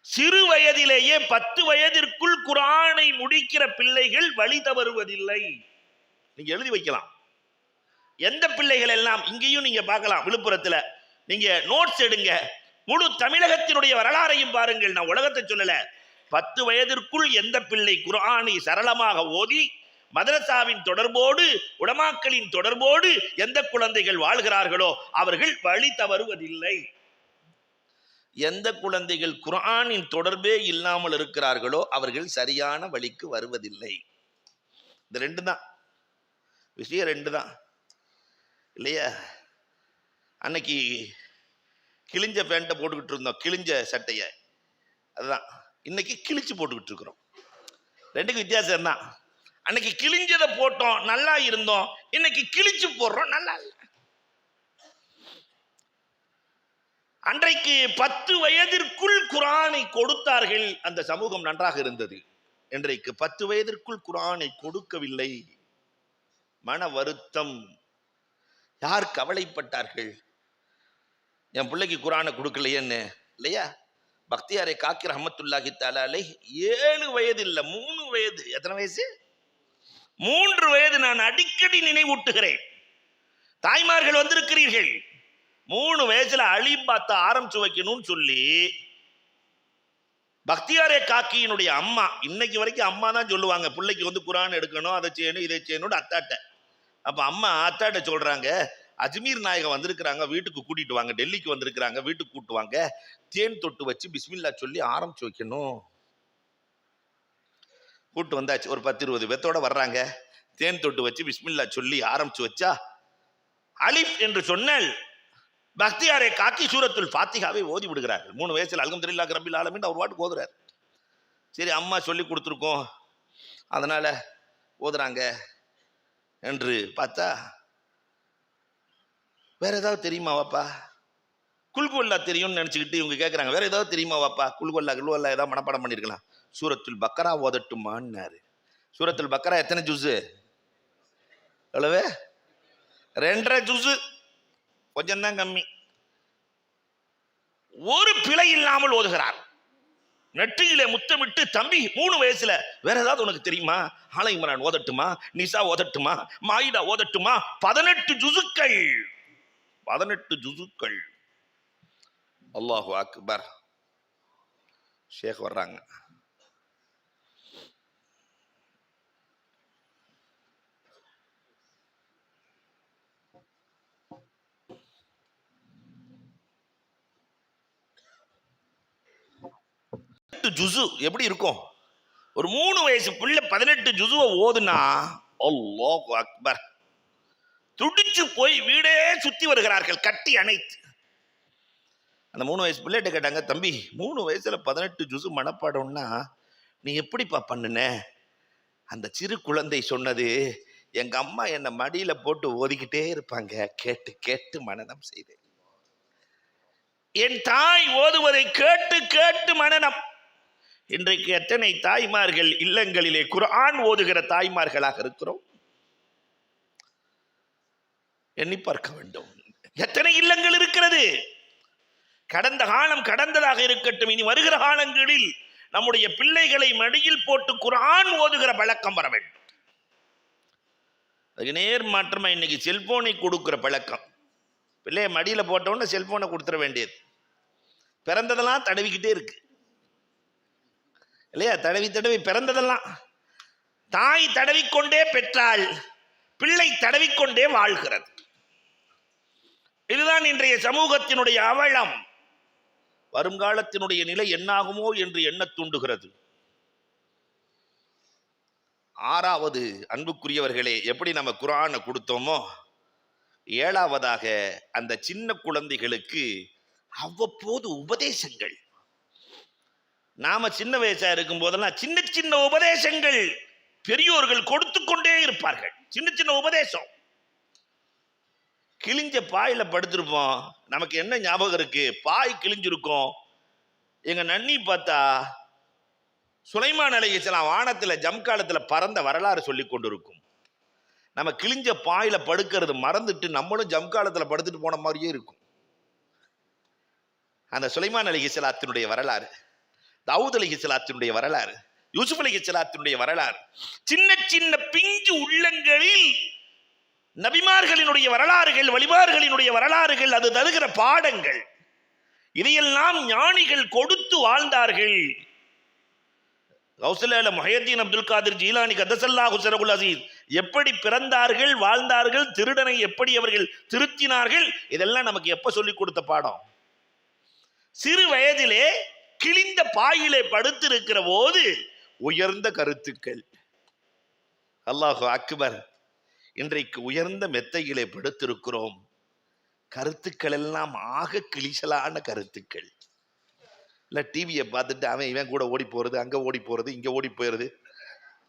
சிறு வயதிலேயே 10 வயதிற்குள் குர்ஆனை முடிக்கிற பிள்ளைகள் வழி தவறுவதில்லை. நீங்க எழுதி வைக்கலாம். எந்த பிள்ளைகள் எல்லாம் இங்கேயும் நீங்க பார்க்கலாம். விழுப்புரத்துல நீங்க நோட்ஸ் எடுங்க, முழு தமிழகத்தினுடைய வரலாறையும் பாருங்கள். நான் உலகத்தை சொல்லல. 10 வயதிற்குள் எந்த பிள்ளை குர்ஆனை சரளமாக ஓதி மதரசாவின் தொடர்போடு உலமாக்களின் தொடர்போடு எந்த குழந்தைகள் வாழ்கிறார்களோ அவர்கள் வழி தவறுவதில்லை. எந்த குழந்தைகள் குர்ஆனின் தொடர்பே இல்லாமல் இருக்கிறார்களோ அவர்கள் சரியான வழிக்கு வருவதில்லை. இந்த 2 தான் விஷயம், 2 தான் இல்லையா? அன்னைக்கு கிழிஞ்ச பேண்ட்டை போட்டுக்கிட்டு இருந்தோம், கிழிஞ்ச சட்டைய, அதுதான் இன்னைக்கு கிழிச்சு போட்டுக்கிட்டு இருக்கிறோம். 2க்கும் வித்தியாசம் தான். அன்னைக்கு கிழிஞ்சதை போட்டோம், நல்லா இருந்தோம். இன்னைக்கு கிழிச்சு போடுறோம், நல்லா இல்லை. அன்றைக்கு 10 வயதிற்குள் குர்ஆனை கொடுத்தார்கள், அந்த சமூகம் நன்றாக இருந்தது. இன்றைக்கு 10 வயதிற்குள் குர்ஆனை கொடுக்கவில்லை. மன வருத்தம். யார் கவலைப்பட்டார்கள்? என் பிள்ளைக்கு குர்ஆனை கொடுக்கலையேன்னு, இல்லையா? பக்தியாரை காக்கி ரஹ்மத்துல்லாஹி தஆலா அலைஹி 7 வயது இல்ல, 3 வயது. எத்தனை வயசு? 3 வயது. நான் அடிக்கடி நினைவூட்டுகிறேன். தாய்மார்கள் வந்திருக்கிறீர்கள், 3 வயசுல அலிபாத்த ஆரம்பிச்சு வைக்கணும்னு சொல்லி பக்தியாரே காக்கியினுடைய அம்மா, இன்னைக்கு வரைக்கும் அம்மா தான் சொல்லுவாங்க, பிள்ளைக்கு வந்து குர்ஆன் எடுக்கணும், அதை செய்யணும், இதை செய்யணும் அத்தாட்ட. அப்ப அம்மா அத்தாட்ட சொல்றாங்க, அஜ்மீர் நாயகம் வந்திருக்கிறாங்க, வீட்டுக்கு கூட்டிட்டு வாங்க. டெல்லிக்கு வந்திருக்கிறாங்க, வீட்டுக்கு கூட்டு வாங்க. தேன் தொட்டு வச்சு பிஸ்மில்லா சொல்லி ஆரம்பிச்சு வைக்கணும். கூட்டு வந்தாச்சு. ஒரு 10-20 பேத்தோட வர்றாங்க. தேன் தொட்டு வச்சு பிஸ்மில்லா சொல்லி ஆரம்பிச்சு வச்சா, அலிஃப் என்று சொன்னல் பக்தியாரை காக்கி சூரத்துல் ஃபாத்திஹாவை ஓதி விடுகிறார்கள். 3 வயசுல அல்ஹம்துலில்லாஹி ரப்பில் ஆலமீன் அவர் பாட்டுக்கு ஓதுறாரு. சரி, அம்மா சொல்லி கொடுத்துருக்கோம், அதனால ஓதுறாங்க என்று பார்த்தா, வேற ஏதாவது தெரியுமா வாப்பா? குல்குவல்லா தெரியும்னு நினைச்சுக்கிட்டு இவங்க கேட்கறாங்க, வேற ஏதாவது தெரியுமா வாப்பா? குல்குவல்லா ஏதாவது மனப்பாடம் பண்ணிருக்கலாம். சூரத்துல் பக்கரா ஓதட்டுமான்னாரு. சூரத்துல் பக்கரா எத்தனை ஜுஸ்? எவ்வளவு? 2.5 ஜுஸ், கொஞ்சம் தான் கம்மி. ஒரு பிழை இல்லாமல் ஓதுகிறார். நெற்றியிலே முத்தமிட்டு, தம்பி 3 வயசுல வேற ஏதாவது உனக்கு தெரியுமா? ஆல இம்ரான் ஓதட்டுமா? நிசா ஓதட்டுமா? மாயிதா ஓதட்டுமா? 18 ஜுசுக்கள். 18 ஜுசுக்கள். அல்லாஹு அக்பர். ஷேக் வர்றாங்க. ஜுசு எப்படி இருக்கும்? ஒரு 3 வயசு பிள்ளை 18 ஜுசுவை ஓதுனா, அல்லாஹு அக்பர். துடிச்சு போய் வீடே சுத்தி வருகிறார்கள், கட்டி அணைத்து. அந்த 3 வயசு பிள்ளைகிட்ட கேட்டாங்க, தம்பி 3 வயசுல 18 ஜுசு மனப்பாடம்னா நீ எப்படிப்பா பண்ணுன? அந்த சிறு குழந்தை சொன்னது, எங்க அம்மா என்ன மடியில போட்டு ஓதிக்கிட்டே இருப்பாங்க, கேட்டு கேட்டு மனனம் செய்தேன். என் தாய் ஓதுவதை கேட்டு கேட்டு மனனம். இன்றைக்கு எத்தனை தாய்மார்கள் இல்லங்களிலே குர்ஆன் ஓதுகிற தாய்மார்களாக இருக்கிறோம்? எண்ணி பார்க்க வேண்டும். எத்தனை இல்லங்கள் இருக்கிறது? கடந்த காலம் கடந்ததாக இருக்கட்டும், இனி வருகிற காலங்களில் நம்முடைய பிள்ளைகளை மடியில் போட்டு குர்ஆன் ஓதுகிற பழக்கம் வர வேண்டும். அதுக்கு நேர் மாற்றமா இன்னைக்கு செல்போனை கொடுக்கிற பழக்கம். பிள்ளைய மடியில போட்டோன்னு செல்போனை கொடுத்துட வேண்டியது. பிறந்ததெல்லாம் தடவிக்கிட்டே இருக்கு இல்லையா? தடவி தடவி பிறந்ததெல்லாம். தாய் தடவிக்கொண்டே பெற்றால் பிள்ளை தடவிக்கொண்டே வாழ்கிறது. இதுதான் இன்றைய சமூகத்தினுடைய அவலம். வருங்காலத்தினுடைய நிலை என்னாகுமோ என்று எண்ண தூண்டுகிறது. 6வது, அன்புக்குரியவர்களே, எப்படி நம்ம குர்ஆனை கொடுத்தோமோ, 7வதாக அந்த சின்ன குழந்தைகளுக்கு அவ்வப்போது உபதேசங்கள். நாம சின்ன வயசா இருக்கும் போதெல்லாம் சின்ன சின்ன உபதேசங்கள் பெரியோர்கள் கொடுத்து கொண்டே இருப்பார்கள். சின்ன சின்ன உபதேசம். கிழிஞ்ச பாயில படுத்திருப்போம், நமக்கு என்ன ஞாபகம் இருக்கு? பாய் கிழிஞ்சிருக்கும். எங்க நன்னி பார்த்தா சுலைமான் அலைஹிஸ்ஸலாம் வானத்துல ஜம்காலத்துல பறந்த வரலாறு சொல்லி கொண்டிருக்கும். நம்ம கிழிஞ்ச பாயில படுக்கிறது மறந்துட்டு நம்மளும் ஜம்காலத்துல படுத்துட்டு போன மாதிரியே இருக்கும். அந்த சுலைமான் அலைஹிஸ்ஸலாத்தினுடைய வரலாறு, தாவூத் அலைஹிஸ்ஸலாத்தினுடைய வரலாறு, யூசுப் அலைஹிஸ்ஸலாத்தினுடைய வரலாறு, சின்ன சின்ன பிஞ்சு உள்ளங்களில் நபிமார்களினுடைய வரலாறுகள், வலிமார்களினுடைய வரலாறுகள், அது தருகிற பாடங்கள். இதையெல்லாம் ஞானிகள் கொடுத்து வாழ்ந்தார்கள். கௌசல்யா முஹையத்தீன் அப்துல் காதிர் ஜீலானி கத்தஸல்லாஹு சிரகுல் அஸீஸ் எப்படி பிறந்தார்கள், வாழ்ந்தார்கள், திருடனை எப்படி அவர்கள் திருத்தினார்கள், இதெல்லாம் நமக்கு எப்ப சொல்லிக் கொடுத்த பாடம்? சிறு வயதிலே கிழிந்த பாயிலே படுத்திருக்கிற போது உயர்ந்த கருத்துக்கள். அல்லாஹு அக்பர். இன்றைக்கு உயர்ந்த மெத்தையிலே படுத்திருக்கிறோம். கருத்துக்கள் எல்லாம் ஆக கிளிசலான கருத்துக்கள். இல்ல டிவியை பார்த்துட்டு அவன் இவன் கூட ஓடி போறது, அங்க ஓடி போறது, இங்க ஓடி போயிறது.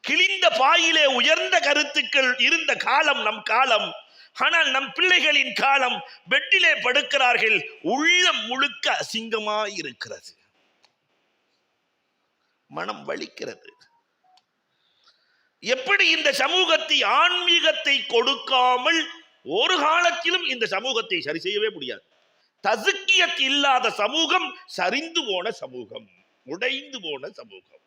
கிழிந்த பாயிலே உயர்ந்த கருத்துக்கள் இருந்த காலம் நம் காலம். ஆனால் நம் பிள்ளைகளின் காலம், பெட்டிலே படுக்கிறார்கள், உள்ளம் முழுக்க அசிங்கமாய் இருக்கிறது, மனம் வலிக்கிறது. எப்படி இந்த சமூகத்தை, ஆன்மீகத்தை கொடுக்காமல் ஒரு காலத்திலும் இந்த சமூகத்தை சரி செய்யவே முடியாது. தஸ்கியத் இல்லாத சமூகம் சரிந்து போன சமூகம், உடைந்து போன சமூகம்.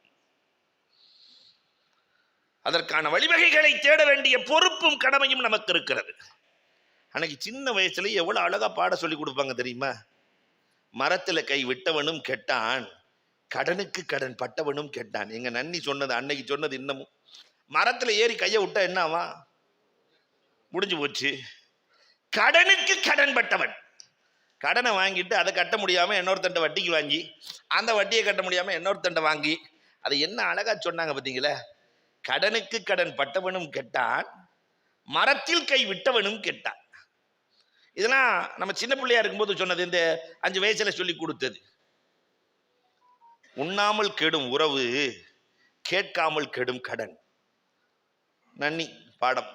அதற்கான வழிவகைகளை தேட வேண்டிய பொறுப்பும் கடமையும் நமக்கு இருக்கிறது. அன்னைக்கு சின்ன வயசுல எவ்வளவு அழகா பாட சொல்லி கொடுப்பாங்க தெரியுமா? மரத்துல கை விட்டவனும் கெட்டான், கடனுக்கு கடன் பட்டவனும் கெட்டான். எங்க நன்னி சொன்னது, அன்னைக்கு சொன்னது இன்னமும். மரத்துல ஏறி கையை விட்டா என்ன ஆவா? முடிஞ்சு போச்சு. கடனுக்கு கடன் பட்டவன், கடனை வாங்கிட்டு அதை கட்ட முடியாம இன்னொருத்தண்ட வட்டிக்கு வாங்கி, அந்த வட்டியை கட்ட முடியாம இன்னொருத்தண்ட வாங்கி, அதை என்ன அழகா சொன்னாங்க பார்த்தீங்களா? கடனுக்கு கடன் பட்டவனும் கெட்டான், மரத்தில் கை விட்டவனும் கெட்டான். இதெல்லாம் நம்ம சின்ன பிள்ளையா இருக்கும்போது சொன்னது, இந்த 5 வயசுல சொல்லி கொடுத்தது. உண்ணாமல் கெடும் உறவு, கேட்காமல் கெடும் கடன். நன்னி பாடம்.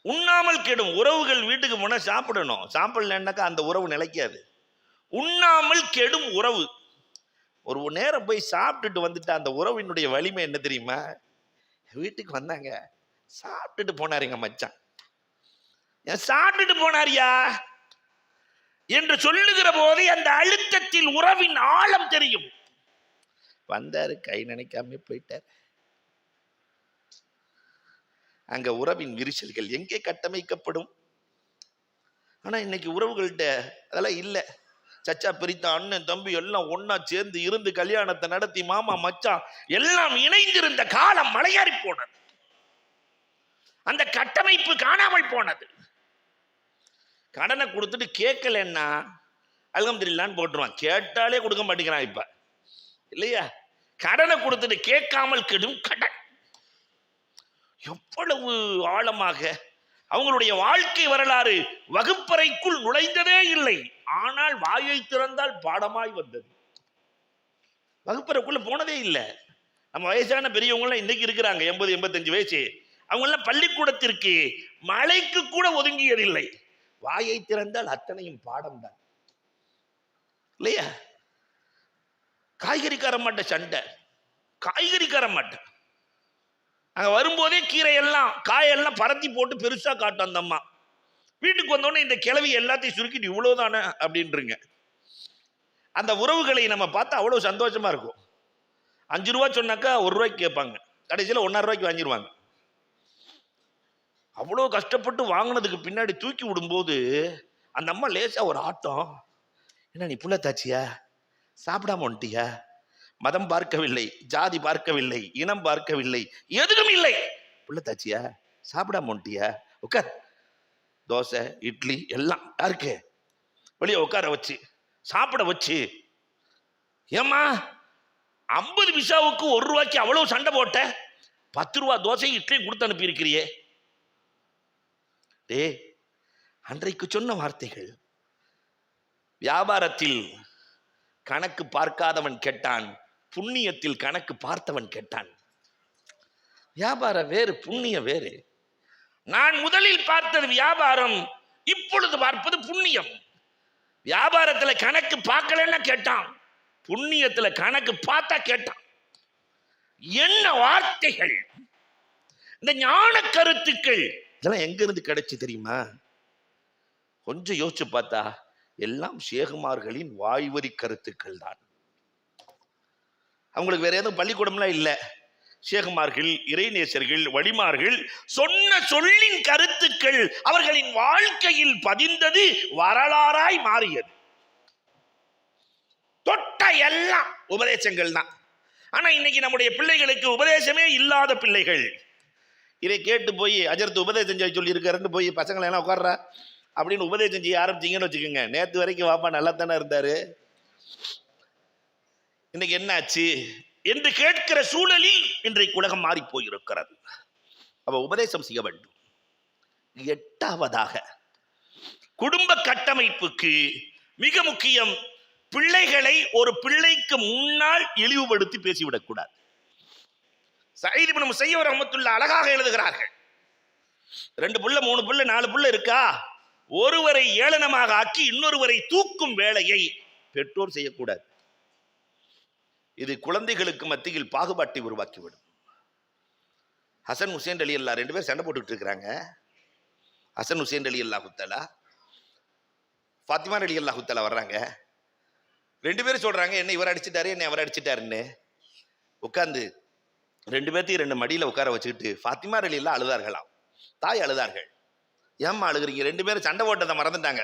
உண்ணாமல் கெடும் உறவுகள். வீட்டுக்கு போனா சாப்பிடணும், சாப்பிடலன்னாக்கா அந்த உறவு நிலைக்காது. உண்ணாமல் கெடும் உறவு. ஒரு நேரம் போய் சாப்பிட்டுட்டு வந்துட்டு அந்த உறவினுடைய வலிமை என்ன தெரியுமா? வீட்டுக்கு வந்தாங்க, சாப்பிட்டுட்டு போனாருங்க மச்சான், சாப்பிட்டுட்டு போனாரியா என்று சொல்லுகிற போது அந்த அழுத்தத்தில் உறவின் ஆழம் தெரியும். வந்தாரு, கை நினைக்காம போயிட்டார். அங்க உறவின் விரிசல்கள் எங்கே கட்டமைக்கப்படும்? ஆனா இன்னைக்கு உறவுகள்கிட்ட அதெல்லாம் இல்லை. சச்சா பிரித்த அண்ணன் தம்பி எல்லாம் ஒன்னா சேர்ந்து இருந்து கல்யாணத்தை நடத்தி மாமா மச்சான் எல்லாம் இணைந்திருந்த காலம் மலையாறி போனது. அந்த கட்டமைப்பு காணாமல் போனது. கடனை கொடுத்துட்டு கேட்கலன்னா அல்ஹம்துலில்லாஹ்னு போட்டுருவான். கேட்டாலே கொடுக்க மாட்டேங்கிறான் இப்ப, இல்லையா? கடனை கொடுத்துட்டு கேட்காமல் கெடும் கடன். எவ்வளவு ஆழமாக அவங்களுடைய வாழ்க்கை வரலாறு வகுப்பறைக்குள் நுழைந்ததே இல்லை, ஆனால் வாயை திறந்தால் பாடமாய் வந்தது. வகுப்பறைக்குள்ள போனதே இல்லை. நம்ம வயசான பெரியவங்களாம் இன்னைக்கு இருக்கிறாங்க, 80-85 வயசு. அவங்கெல்லாம் பள்ளிக்கூடத்திற்கு மழைக்கு கூட ஒதுங்கியதில்லை. வாயை திறந்தால் அத்தனையும் பாடம் தான், இல்லையா? காய்கறிக்கார மாட்ட சண்டை, காய்கறிக்கார மாட்ட. அங்க வரும்போதே கீரையெல்லாம் காயெல்லாம் பரத்தி போட்டு பெருசா காட்டும் அந்த அம்மா. வீட்டுக்கு வந்தோடனே இந்த கிழவி எல்லாத்தையும் சுருக்கிட்டு இவ்வளவுதானே அப்படின்றீங்க. அந்த உறவுகளை நம்ம பார்த்தா அவ்வளவு சந்தோஷமா இருக்கும். 5 ரூபா சொன்னாக்கா 1 ரூபாய்க்கு கேட்பாங்க, கடைசியில் 1.5 ரூபாய்க்கு வாங்கிடுவாங்க. அவ்வளோ கஷ்டப்பட்டு வாங்கினதுக்கு பின்னாடி தூக்கி விடும்போது அந்த அம்மா லேசா ஒரு ஆட்டம். என்ன நீ புள்ள தாச்சியா, சாப்பிடாம வந்துட்டியா? மதம் பார்க்கவில்லை, ஜாதி பார்க்கவில்லை, இனம் பார்க்கவில்லை, எதுவும் இல்லை. புள்ள தாச்சியா, சாப்பிடாம வந்துட்டியா? உட்கார். தோசை இட்லி எல்லாம் யாருக்கு? வெளியே உட்கார வச்சு சாப்பிட வச்சு. ஏம்மா 50 பைசாவுக்கு 1 ரூபாய்க்கு அவ்வளவு சண்டை போட்ட, 10 ரூபா தோசை இட்லி கொடுத்து அனுப்பி இருக்கிறியே. டே, அன்றைக்கு சொன்ன வார்த்தைகள். வியாபாரத்தில் கணக்கு பார்க்காதவன் கெட்டான், புண்ணியத்தில் கணக்கு பார்த்தவன் கெட்டான். வியாபாரம் வேறு, புண்ணியம் வேறு. நான் முதலில் பார்த்தது வியாபாரம், இப்பொழுது பார்ப்பது புண்ணியம். வியாபாரத்துல கணக்கு பார்க்கலன்னா கேட்டான், புண்ணியத்துல கணக்கு பார்த்தா கேட்டான். என்ன வார்த்தைகள்! இந்த ஞான கருத்துக்கள் இதெல்லாம் எங்க இருந்து கிடைச்சு தெரியுமா? கொஞ்சம் யோசிச்சு பார்த்தா எல்லாம் ஷேகுமார்களின் வாய்வரி கருத்துக்கள் தான். அவங்களுக்கு வேற எதுவும் பள்ளிக்கூடம்லாம் இல்லை. ஷேகுமார்கள், இறைநேசர்கள், வழிமார்கள் சொன்ன சொல்லின் கருத்துக்கள் அவர்களின் வாழ்க்கையில் பதிந்தது, வரலாறாய் மாறியது. தொட்ட எல்லாம் உபதேசங்கள் தான். ஆனா இன்னைக்கு நம்முடைய பிள்ளைகளுக்கு உபதேசமே இல்லாத பிள்ளைகள். இதை கேட்டு போய் அஜர்த்து உபதேசம் செய்ய சொல்லி இருக்காருன்னு போய் பசங்களை எல்லாம் உட்கார்றா அப்படின்னு உபதேசம் செய்ய ஆரம்பிச்சிங்கன்னு வச்சுக்கோங்க. நேற்று வரைக்கும் வாப்பா நல்லா தானே இருந்தாரு, இன்னைக்கு என்ன ஆச்சு என்று கேட்கிற சூழலில் இன்றைக்கு உலகம் மாறி போயிருக்கிறது. அவ உபதேசம் செய்ய வேண்டும். 8வதாக குடும்ப கட்டமைப்புக்கு மிக முக்கியம், பிள்ளைகளை ஒரு பிள்ளைக்கு முன்னால் இழிவுபடுத்தி பேசிவிடக்கூடாது. சயீத் இப்னு முஸையப் ரஹ்மத்துல்லாஹி அழகாக எழுதுகிறார்கள். 2 புள்ள 3 புள்ள 4 புள்ள இருக்கா, ஒருவரை ஏளனமாக ஆக்கி இன்னொருவரை தூக்கும் வேலையை பெற்றோர் செய்யக்கூடாது. இது குழந்தைகளுக்கு மத்தியில் பாகுபாட்டை உருவாக்கிவிடும். ஹசன் ஹுசேன் ரலியல்லாஹு 2 பேர் சண்டை போட்டுக்கிட்டு இருக்கிறாங்க. ஹசன் ஹுசேன் ரலியல்லாஹு தஆலா, ஃபாத்திமா ரலியல்லாஹு தஆலா வர்றாங்க. 2 பேரும் சொல்றாங்க, என்ன இவர் அடிச்சிட்டாரு, என்ன அவர் அடிச்சிட்டாருன்னு. உட்கார்ந்து 2 பேர்த்தையும் 2 மடியில உட்கார வச்சுக்கிட்டு ஃபாத்திமா ரலியல்லாஹு அழுதார்களாம். தாய் அழுதார்கள். ஏம்மா அழுகிறீங்க? 2 பேரும் சண்டை போட்டதை மறந்துட்டாங்க.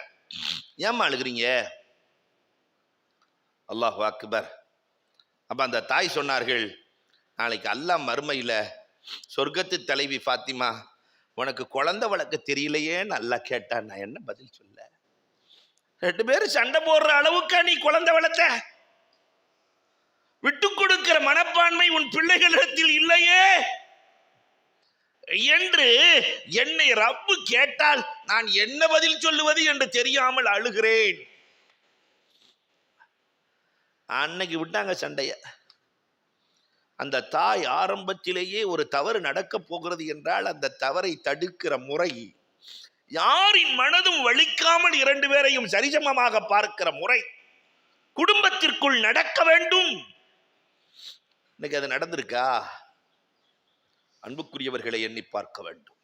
ஏம்மா அழுகிறீங்க? அல்லாஹு அக்பர். அப்ப அந்த தாய் சொன்னார்கள், நாளைக்கு அல்லாஹ் மறுமையில சொர்க்கத்து தலைவி ஃபாத்திமா உனக்கு குழந்தை வளர்க்க தெரியலையே நல்லா கேட்டா நான் என்ன பதில் சொல்ல? 2 பேரும் சண்டை போடுற அளவுக்கா நீ குழந்தை வளர்த்த? விட்டு கொடுக்கிற மனப்பான்மை உன் பிள்ளைகளிடத்தில் இல்லையே என்று என்னை ரப்பு கேட்டால் நான் என்ன பதில் சொல்லுவது என்று தெரியாமல் அழுகிறேன். அன்னைக்கு விட்டாங்க சண்டைய. அந்த தாய் ஆரம்பத்திலேயே ஒரு தவறு நடக்க போகிறது என்றால் அந்த தவறை தடுக்கிற முறை, யாரின் மனதும் வலிக்காமல் 2 பேரையும் சரிசமமாக பார்க்கிற முறை குடும்பத்திற்குள் நடக்க வேண்டும். இன்னைக்கு அது நடந்திருக்கா? அன்புக்குரியவர்களை எண்ணி பார்க்க வேண்டும்.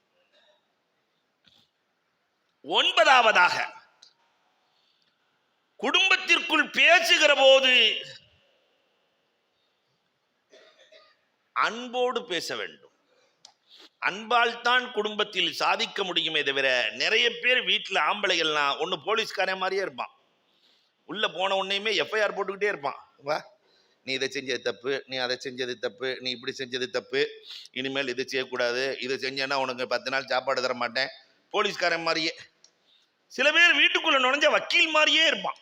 9வதாக, குடும்பத்திற்குள் பேசுகிற போது அன்போடு பேச வேண்டும். அன்பால் தான் குடும்பத்தில் சாதிக்க முடியுமே தவிர, நிறைய பேர் வீட்டில் ஆம்பளைகள்லாம் ஒன்று போலீஸ்காரன் மாதிரியே இருப்பான். உள்ள போன உடனேயுமே எஃப்ஐஆர் போட்டுக்கிட்டே இருப்பான். வா, நீ இதை செஞ்சது தப்பு, நீ அதை செஞ்சது தப்பு, நீ இப்படி செஞ்சது தப்பு, இனிமேல் இது செய்யக்கூடாது, இது செஞ்சேன்னா உனக்கு 10 நாள் சாப்பாடு தர மாட்டேன். போலீஸ்காரன் மாதிரியே. சில பேர் வீட்டுக்குள்ள நுழைஞ்ச வக்கீல் மாதிரியே இருப்பான்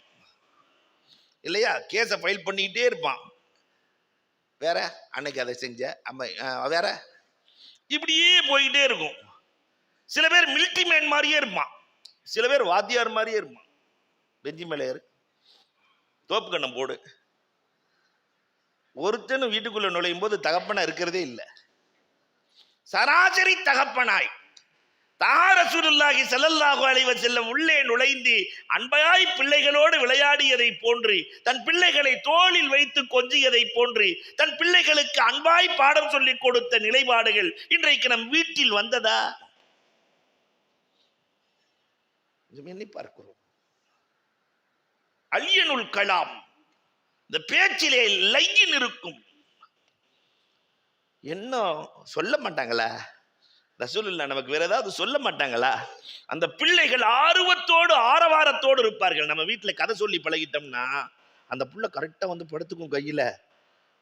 இல்லையா? கேஸை ஃபைல் பண்ணிக்கிட்டே இருப்பான். வேற அன்னைக்கு அதை செஞ்ச அம்மா வேற, இப்படியே போயிட்டே இருக்கும். சில பேர் மிலிட்ரி மேன் மாதிரியே இருப்பான். சில பேர் வாத்தியார் மாதிரியே இருப்பான். பெஞ்சி மேலே ஏறு, தோப்பு கண்ணம் போடு. ஒருத்தனும் வீட்டுக்குள்ள நுழையும் போது தகப்பனா இருக்கிறதே இல்லை. சராசரி தகப்பனாய் ரசூலுல்லாஹி ஸல்லல்லாஹு அலைஹி வஸல்லம் உள்ளே நுழைந்து அன்பாய் பிள்ளைகளோடு விளையாடியதை போன்று, தன் பிள்ளைகளை தோளில் வைத்து கொஞ்சியதை போன்று, தன் பிள்ளைகளுக்கு அன்பாய் பாடம் சொல்லிக் கொடுத்த நிலைப்பாடுகள் இன்றைக்கு நம் வீட்டில் வந்ததா? எண்ணி பார்க்கிறோம். அலியனுல் கலாம், இந்த பேச்சிலே லையின் இருக்கும். என்ன சொல்ல மாட்டாங்களா ரசூலுல்லாஹ்? நமக்கு வேற ஏதாவது சொல்ல மாட்டாங்களா? அந்த பிள்ளைகள் ஆர்வத்தோடு ஆரவாரத்தோடு இருப்பார்கள். நம்ம வீட்டில் கதை சொல்லி பழகிட்டோம்னா அந்த புள்ள கரெக்டாக வந்து படுத்துக்கும் கையில.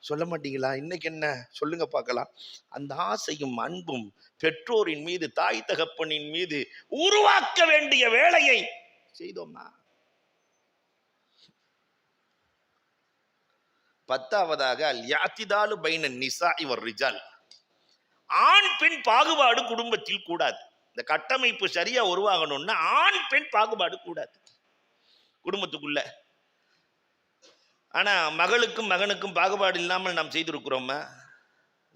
சொல்ல மாட்டீங்களா? இன்னைக்கு என்ன சொல்லுங்க பார்க்கலாம். அந்த ஆசையும் அன்பும் பெற்றோரின் மீது, தாய் தகப்பனின் மீது உருவாக்க வேண்டிய வேலையை செய்தோம்னா. 10வதாக, அல் யாத்திதாலு பைன நிசாஇ வர் ரிஜால், ஆண் பெண் பாகுபாடு குடும்பத்தில் கூடாது. இந்த கட்டமைப்பு சரியா உருவாகணும்னா ஆண் பெண் பாகுபாடு கூடாது குடும்பத்துக்குள்ள. ஆனா மகளுக்கும் மகனுக்கும் பாகுபாடு இல்லாமல் நாம் செய்திருக்கிறோமா?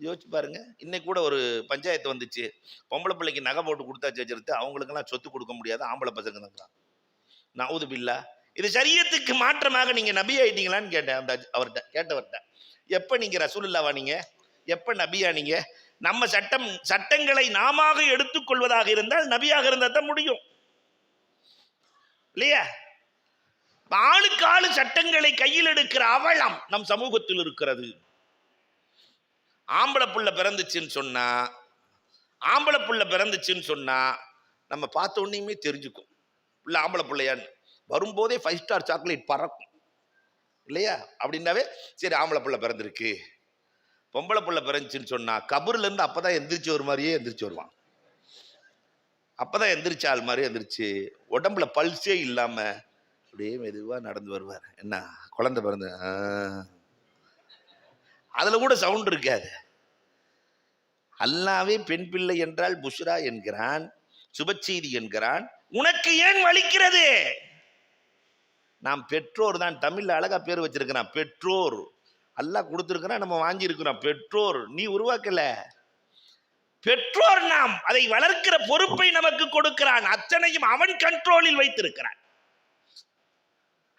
யோசிச்சு பாருங்க. இன்னைக்கு கூட ஒரு பஞ்சாயத்து வந்துச்சு. பொம்பளை பிள்ளைக்கு நகை போட்டு கொடுத்தாச்சு வச்சிருத்து, அவங்களுக்கெல்லாம் சொத்து கொடுக்க முடியாது, ஆம்பளை பசங்க தான். நவுது பில்லா. இது சரியத்துக்கு மாற்றமாக நீங்க நபி ஆயிட்டீங்களான்னு கேட்டேன் அந்த அவர்கிட்ட, கேட்டவர்கிட்ட. எப்ப நீங்க ரசூலுல்லாஹ் நீங்க எப்ப நபியா? நீங்க நம்ம சட்டங்களை நாம எடுத்துக்கொள்வதாக இருந்தால் நபியாக இருந்தா தான் முடியும் இல்லையா? ஆளுக்கு ஆளு சட்டங்களை கையில் எடுக்கிற அவலம் நம் சமூகத்தில் இருக்கிறது. ஆம்பளை புள்ள பிறந்துச்சுன்னு சொன்னா நம்ம பார்த்த உடனேயுமே தெரிஞ்சுக்கும் புள்ள ஆம்பளை பிள்ளையான்னு. வரும்போதே 5 ஸ்டார் சாக்லேட் பறக்கும் இல்லையா? அப்படின்னாவே சரி ஆம்பளை புள்ள பிறந்திருக்கு. பொம்பளை புள்ள பிறந்துச்சுன்னு சொன்னா கபூர்ல இருந்து அப்பதான் எந்திரிச்சு ஒரு மாதிரியே எந்திரிச்சு வருவான். அப்பதான் எந்திரிச்சு ஆள் மாதிரி எந்திரிச்சு, உடம்புல பல்ஸே இல்லாம அப்படியே மெதுவா நடந்து வருவார். என்ன குழந்தை பிறந்து அதுல கூட சவுண்ட் இருக்காது. அல்லாவே பெண் பிள்ளை என்றால் புஷ்ரா என்கிறான், சுபச்செய்தி என்கிறான். உனக்கு ஏன் வலிக்கிறது? நாம் பெற்றோர் தான். தமிழ்ல அழகா பேர் வச்சிருக்கிறான், பெற்றோர். அல்லாஹ் கொடுத்திருக்கிறான், நம்ம வாங்கி இருக்கிறோம். பெற்றோர் நீ உருவாக்கல, பெற்றோர் நாம். அதை வளர்க்கிற பொறுப்பை நமக்கு கொடுக்கிறான். அத்தனையும் அவன் கண்ட்ரோலில் வைத்திருக்கிறான்.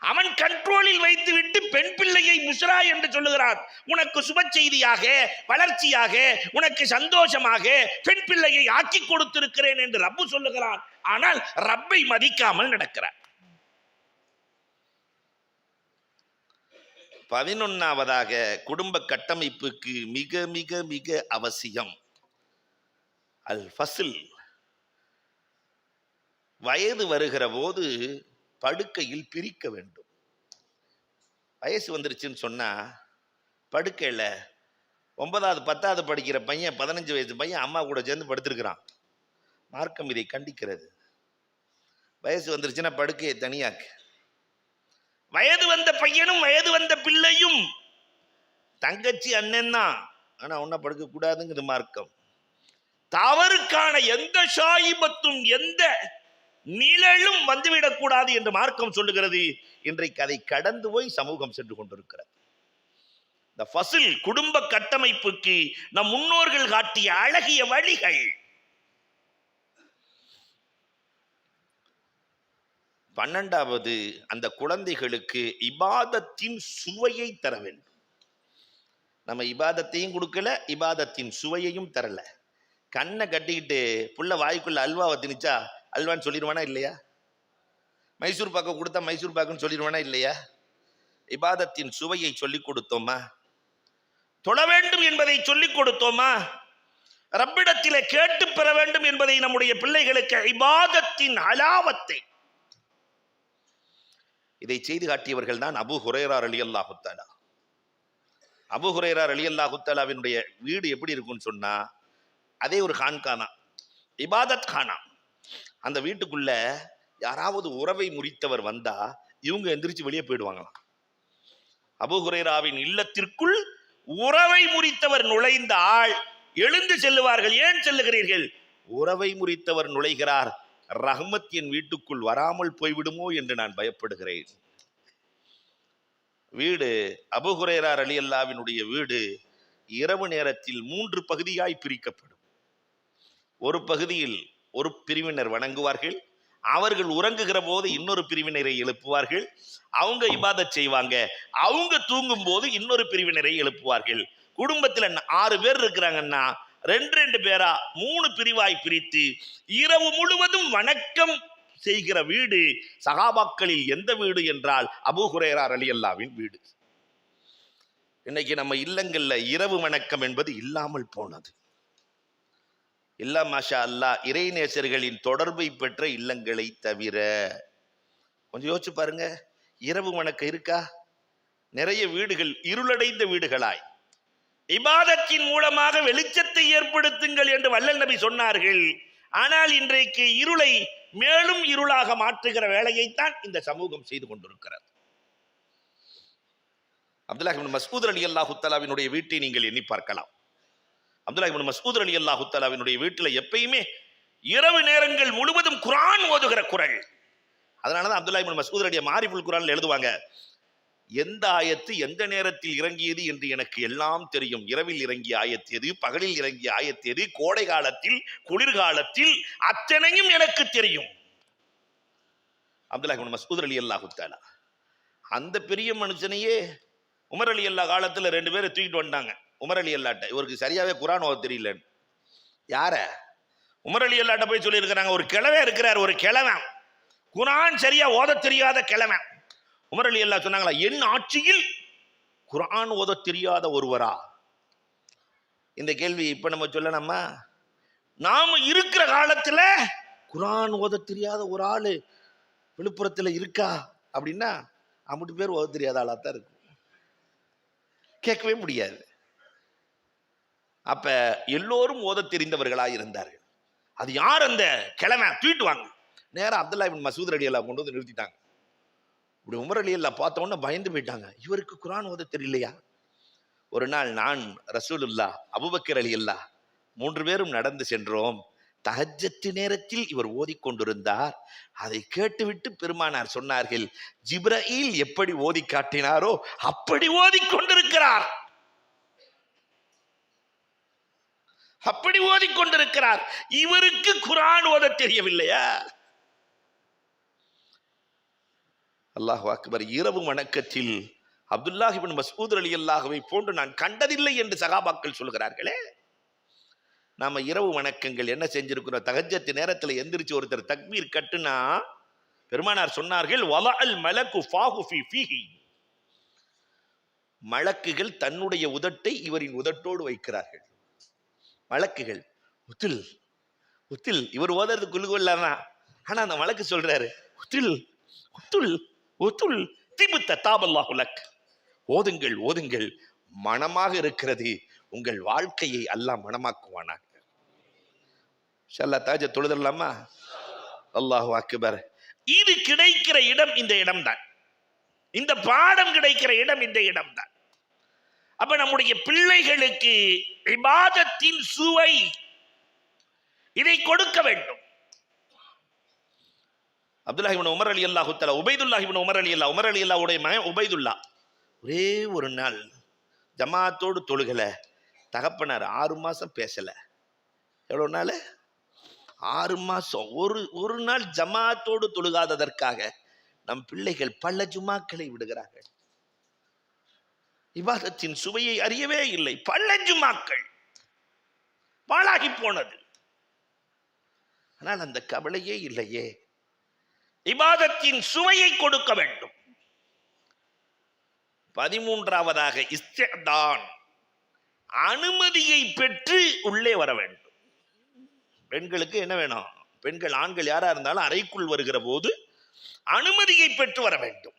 அவன் கண்ட்ரோலில் வைத்து விட்டு பெண் பிள்ளையை புஷ்ரா என்று சொல்லுகிறான். உனக்கு சுப செய்தியாக, வளர்ச்சியாக, உனக்கு சந்தோஷமாக பெண் பிள்ளையை ஆக்கி கொடுத்திருக்கிறேன் என்று ரப்பு சொல்லுகிறான். ஆனால் ரப்பை மதிக்காமல் நடக்கிறான். 11வதாக, குடும்ப கட்டமைப்புக்கு மிக மிக மிக அவசியம் அல் ஃபஸ்ல். வயது வருகிற போது படுக்கையில் பிரிக்க வேண்டும். வயசு வந்துருச்சுன்னு சொன்னா படுக்கையில் 9வது 10வது படிக்கிற பையன், 15 வயசு பையன் அம்மா கூட சேர்ந்து படுத்திருக்கிறான். மார்க்கம் இதை கண்டிக்கிறது. வயசு வந்துருச்சுன்னா படுக்கையை தனியாக்கு. வயது வந்த பையனும் வயது வந்த பிள்ளையும் தங்கச்சி அண்ணன் தான், ஆனா உன்ன படுக்க கூடாதுங்குது மார்க்கம். தவறுக்கான எந்த ஷாயிபத்தும் எந்த நிழலும் வந்துவிடக் கூடாது என்று மார்க்கம் சொல்லுகிறது. இன்றைக்கு அதை கடந்து போய் சமூகம் சென்று கொண்டிருக்கிறது. இந்த ஃபசில் குடும்ப கட்டமைப்புக்கு நம் முன்னோர்கள் காட்டிய அழகிய வழிகள். 12வது, அந்த குழந்தைகளுக்கு இபாதத்தின் சுவையை தர வேண்டும். நம்ம இபாதத்தையும் கொடுக்கல, இபாதத்தின் சுவையையும் தரல. கண்ணை கட்டிக்கிட்டு புள்ள வாய்க்குள்ள அல்வாவை திணிச்சா அல்வான்னு சொல்லிடுவானா இல்லையா? மைசூர் பாக்கு கொடுத்தா மைசூர் பாக்குன்னு சொல்லிடுவானா இல்லையா? இபாதத்தின் சுவையை சொல்லிக் கொடுத்தோமா? தொழ வேண்டும் என்பதை சொல்லிக் கொடுத்தோமா? ரப்பிடத்திலே கேட்டு பெற வேண்டும் என்பதை நம்முடைய பிள்ளைகளுக்கு இபாதத்தின் அலாவத்தை இதை செய்து காட்டியவர்கள் தான் அபூ ஹுரைரா ரலியல்லாஹு தஆலா. அபூ ஹுரைரா ரலியல்லாஹு தஆலாவினுடைய வீடு எப்படி இருக்கும்னு சொன்னா, அதே ஒரு கான்கானா, இபாதத் கானா. அந்த வீட்டுக்குள்ள யாராவது உறவை முறித்தவர் வந்தா இவங்க எந்திரிச்சு வெளியே போயிடுவாங்களாம். அபூ ஹுரைராவின் இல்லத்திற்குள் உறவை முறித்தவர் நுழைந்தால் எழுந்து செல்லுவார்கள். ஏன் செல்லுகிறீர்கள்? உறவை முறித்தவர் நுழைகிறார், ரஹ்மத் என் வீட்டுக்குள் வராமல் போய்விடுமோ என்று நான் பயப்படுகிறேன். வீடு அபூ ஹுரைரா ரலியல்லாஹுவினுடைய வீடு இரவு நேரத்தில் 3 பகுதியாய் பிரிக்கப்படும். ஒரு பகுதியில் ஒரு பிரிவினர் வணங்குவார்கள், அவர்கள் உறங்குகிற போது இன்னொரு பிரிவினரை எழுப்புவார்கள், அவங்க இபாதத் செய்வாங்க. அவங்க தூங்கும் போது இன்னொரு பிரிவினரை எழுப்புவார்கள். குடும்பத்தில் 6 பேர் இருக்கிறாங்கன்னா 2 பேரா 3 பிரிவாய் பிரித்து இரவு முழுவதும் வணக்கம் செய்கிற வீடு சஹாபாக்களில் எந்த வீடு என்றால் அபூ ஹுரைரா ரலியல்லாஹுவின் வீடு. இன்னைக்கு நம்ம இல்லங்கள்ல இரவு வணக்கம் என்பது இல்லாமல் போனது. இல்ல மாஷா அல்லாஹ், இறைநேசர்களின் தொடர்பை பெற்ற இல்லங்களை தவிர. கொஞ்சம் யோசிச்சு பாருங்க, இரவு வணக்கம் இருக்கா? நிறைய வீடுகள் இருளடைந்த வீடுகளாய். இபாதத்தின் மூலமாக வெளிச்சத்தை ஏற்படுத்துங்கள் என்று வல்லல் நபி சொன்னார்கள். ஆனால் இன்றைக்கு இருளை மேலும் இருளாக மாற்றுகிற வேலையைத்தான் இந்த சமூகம் செய்து கொண்டிருக்கிறது. அப்துல்லாஹ் இப்னு மஸ்ஊத் ரலியல்லாஹு தஆலாவினுடைய வீட்டை நீங்கள் எண்ணி பார்க்கலாம். அப்துல்லாஹ் இப்னு மஸ்ஊத் ரலியல்லாஹு தஆலாவினுடைய வீட்டில் எப்பயுமே இரவு நேரங்கள் முழுவதும் குர்ஆன் ஓதுகிற குரல். அதனாலதான் அப்துல்லாஹ் இப்னு மஸ்ஊத் ரலியல்லாஹு மாரிஃபுல் குர்ஆன்ல எழுதுவாங்க, எந்த ஆயத்து எந்த நேரத்தில் இறங்கியது என்று எனக்கு எல்லாம் தெரியும். இரவில் இறங்கிய ஆயத்து எது, பகலில் இறங்கிய ஆயத்து எது, கோடை காலத்தில் குளிர்காலத்தில் அத்தனையும் எனக்கு தெரியும். அப்துல்லாஹ் இப்னு மஸ்ஊத் ரலியல்லாஹு தஆலா அந்த பெரிய மனுஷனையே உமர் ரலியல்லாஹு காலத்துல 2 பேரை தூக்கிட்டு வந்துட்டாங்க. உமர் ரலியல்லாஹ்ட்ட இவருக்கு சரியாவே குர்ஆன் ஓத தெரியலன்னு. யார? உமர் ரலியல்லாஹ்ட்ட போய் சொல்லி இருக்கிறாங்க, ஒரு கிழவன் இருக்கிறார், ஒரு கிழவன் குர்ஆன் சரியா ஓத தெரியாத கிழவன். உமர் ரலியல்லாஹு சொன்னாங்களா, என் ஆட்சியில் குர்ஆன் ஓத தெரியாத ஒருவரா? இந்த கேள்வி இப்ப நம்ம சொல்லணுமா? நாம இருக்கிற காலத்துல குர்ஆன் ஓத தெரியாத ஒரு ஆளு விழுப்புரத்துல இருக்கா அப்படின்னா 50 பேர் ஓத தெரியாத ஆளா தான் இருக்கும், கேட்கவே முடியாது. அப்ப எல்லோரும் ஓத தெரிந்தவர்களாக இருந்தார்கள். அது யார்? அந்த கிழமை தூக்கிட்டு வாங்க. நேரம் அப்துல்லாஹ் இப்னு மஸ்ஊத் ரலியல்லாஹு கொண்டு வந்து நிறுத்திட்டாங்க. இப்படி உமர் ரலியல்லாஹு பார்த்த உடனே பயந்து போயிட்டாங்க, இவருக்கு குர்ஆன் ஓத தெரியலையா? ஒரு நாள் நான், ரசூலுல்லாஹ், அபூபக்கர் ரலியல்லாஹு 3 பேரும் நடந்து சென்றோம். தஹஜ்ஜத் நேரத்தில் இவர் ஓதிக்கொண்டிருந்தார். அதை கேட்டுவிட்டு பெருமானார் சொன்னார்கள், ஜிப்ரீல் எப்படி ஓதி காட்டினாரோ அப்படி ஓதிக்கொண்டிருக்கிறார், அப்படி ஓதிக்கொண்டிருக்கிறார். இவருக்கு குர்ஆன் ஓத தெரியவில்லையா? அல்லாஹு அக்பர். இரவு வணக்கத்தில் அப்துல்லாஹ் இப்னு மஸ்ஊத் ரலியல்லாஹுவை போன்று நான் கண்டதில்லை என்று சஹாபாக்கள் சொல்கிறார்களே. நாம இரவு வணக்கங்கள் என்ன செஞ்சிருக்கிறோம்? தஹஜ்ஜத் நேரத்தில் எந்திரிச்சு ஒருத்தர் தக்பீர் கட்டுனா பெருமானார் சொன்னார்கள், வலஅல் மலக்கு ஃபாஹு ஃபீ ஃபீஹி, மலக்குகள் தன்னுடைய உதட்டை இவரின் உதட்டோடு வைக்கிறார்கள். மலக்குகள் உத்தில் உத்தில், இவர் ஓதுறது குல்குவல்லாதான், ஆனா அந்த மலக்கு சொல்றாரு, உத்தில் உத்துல் உத்துல் திபுத்த தாபல்லாஹு லக், ஓதுங்கள் ஓதுங்கள், மனமாக இருக்கிறது, உங்கள் வாழ்க்கையை அல்லாஹ் மனமாக்குவானாக. ஷல்லா தாஜ தொழுதலாமா? அல்லாஹு அக்பர். இது கிடைக்கிற இடம் இந்த இடம்தான், இந்த பாடம் கிடைக்கிற இடம் இந்த இடம்தான். அப்ப நம்முடைய பிள்ளைகளுக்கு இபாதத்தின் சுவை இதை கொடுக்க வேண்டும். அப்துல்லாஹ் இப்னு உமர் ரலியல்லாஹு தஆலா, உபைதுல்லாஹ் இப்னு உமர் ரலியல்லாஹு, உமர் ரலியல்லாஹுடைய மகன் உபைதுல்லா ஒரே ஒரு நாள் ஜமாத்தோடு தொழுகல. தகப்பனார் 6 மாசம் பேசல. எவ்வளவு நாள்? 6 மாசம். ஒரு நாள் ஜமாத்தோடு தொழுகாததற்காக நம் பிள்ளைகள் பல ஜுமாக்களை விடுகிறார்கள். இபாதத்தின் சுவையை அறியவே இல்லை. பல ஜுமாக்கள் பாழாகி போனது. ஆனால் அந்த கவலையே இல்லையே. இபாதத்தின் சுவையை கொடுக்க வேண்டும். 13வதாக இஸ்திஅதான், அனுமதியை பெற்று உள்ளே வர வேண்டும். பெண்களுக்கு என்ன வேணும்? பெண்கள் ஆண்கள் யாரா இருந்தாலும் அறைக்குள் வருகிற போது அனுமதியை பெற்று வர வேண்டும்.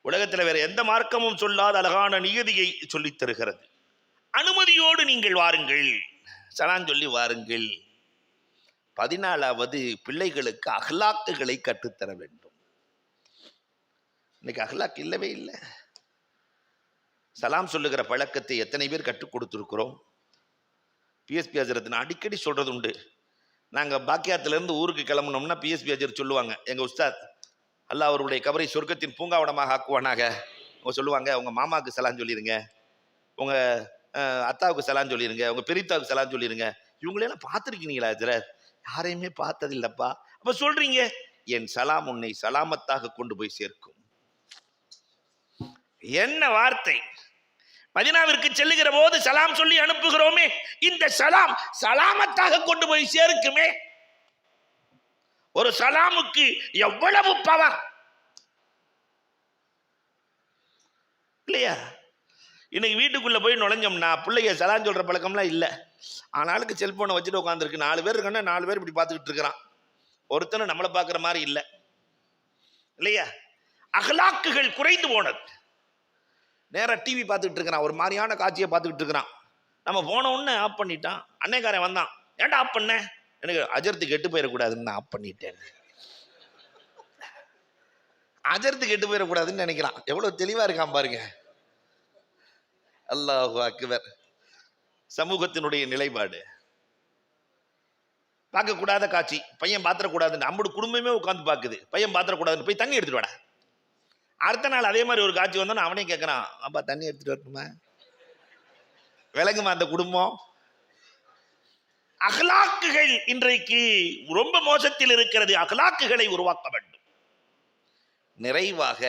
உலகத்தில் வேற எந்த மார்க்கமும் சொல்லாத அழகான நியதியை சொல்லித் தருகிறது. அனுமதியோடு நீங்கள் வாருங்கள், சலான் சொல்லி வாருங்கள். 14வது பிள்ளைகளுக்கு அஹ்லாக்குகளை கற்றுத்தர வேண்டும். இன்னைக்கு அஹ்லாக் இல்லவே இல்லை. சலாம் சொல்லுகிற பழக்கத்தை எத்தனை பேர் கற்றுக் கொடுத்துருக்கிறோம்? பிஎஸ்பி ஹஜரத் நான் அடிக்கடி சொல்றது உண்டு. நாங்கள் பாக்கியாத்திலிருந்து ஊருக்கு கிளம்புனோம்னா பிஎஸ்பி ஹஜரத் சொல்லுவாங்க, எங்கள் உஸ்தாத் அல்லாஹ் அவருடைய கபரை சொர்க்கத்தின் பூங்காவனமாக ஆக்குவானாக. அவங்க சொல்லுவாங்க, உங்கள் மாமாவுக்கு சலான் சொல்லிடுங்க, உங்கள் அத்தாவுக்கு சலான் சொல்லிடுங்க, உங்கள் பெரியத்தாவுக்கு சலான் சொல்லிடுங்க. இவங்களெல்லாம் பார்த்துருக்கீங்களா ஹஜரத்? யாரையுமே பார்த்ததில்லப்பா. அப்ப சொல்றீங்க, என் சலாம் உன்னை சலாமத்தாக கொண்டு போய் சேர்க்கும். என்ன வார்த்தை! மதீனாவிற்கு செல்லுகிற போது சலாம் சொல்லி அனுப்புகிறோமே, இந்த சலாம் சலாமத்தாக கொண்டு போய் சேர்க்குமே. ஒரு சலாமுக்கு எவ்வளவு பவர் இல்லையா? இன்னைக்கு வீட்டுக்குள்ள போய் நுழைஞ்சோம்னா பிள்ளைங்க சலான் சொல்ற பழக்கம்லாம் இல்லை. ஆனாலுக்கு செல்போனை வச்சுட்டு உட்காந்துருக்கு. 4 பேர் இருக்கா, 4 பேர் இப்படி பார்த்துக்கிட்டு இருக்கிறான். ஒருத்தனை நம்மளை பார்க்குற மாதிரி இல்லை இல்லையா? அகலாக்குகள் குறைந்து போனது. நேராக டிவி பார்த்துக்கிட்டு இருக்கிறான், ஒரு மாதிரியான காட்சியை பார்த்துக்கிட்டு இருக்கிறான். நம்ம போன உடனே ஆஃப் பண்ணிட்டான். அன்னைக்காரன் வந்தான், ஏன்டா ஆஃப் பண்ண? எனக்கு அஜர்த்து கெட்டு போயிடக்கூடாதுன்னு நான் ஆஃப் பண்ணிட்டேன். அஜர்த்து கெட்டு போயிடக்கூடாதுன்னு நினைக்கிறான். எவ்வளவு தெளிவா இருக்கான் பாருங்க. அல்லாஹு அக்பர். சமூகத்தினுடைய நிலைப்பாடு. பார்க்கக்கூடாத காட்சி, பையன் பாத்திரக்கூடாதுன்னு நம்மளோட குடும்பமே உட்காந்து பார்க்குது. பையன் பாத்திரக்கூடாதுன்னு போய் தண்ணி எடுத்துட்டு வாடா. அடுத்த நாள் அதே மாதிரி ஒரு காட்சி வந்தோன்னா அவனே கேட்கறான், அப்பா தண்ணி எடுத்துட்டு வரணுமா? விளங்குமா அந்த குடும்பம்? அகலாக்குகள் இன்றைக்கு ரொம்ப மோசத்தில் இருக்கிறது. அகலாக்குகளை உருவாக்க வேண்டும். நிறைவாக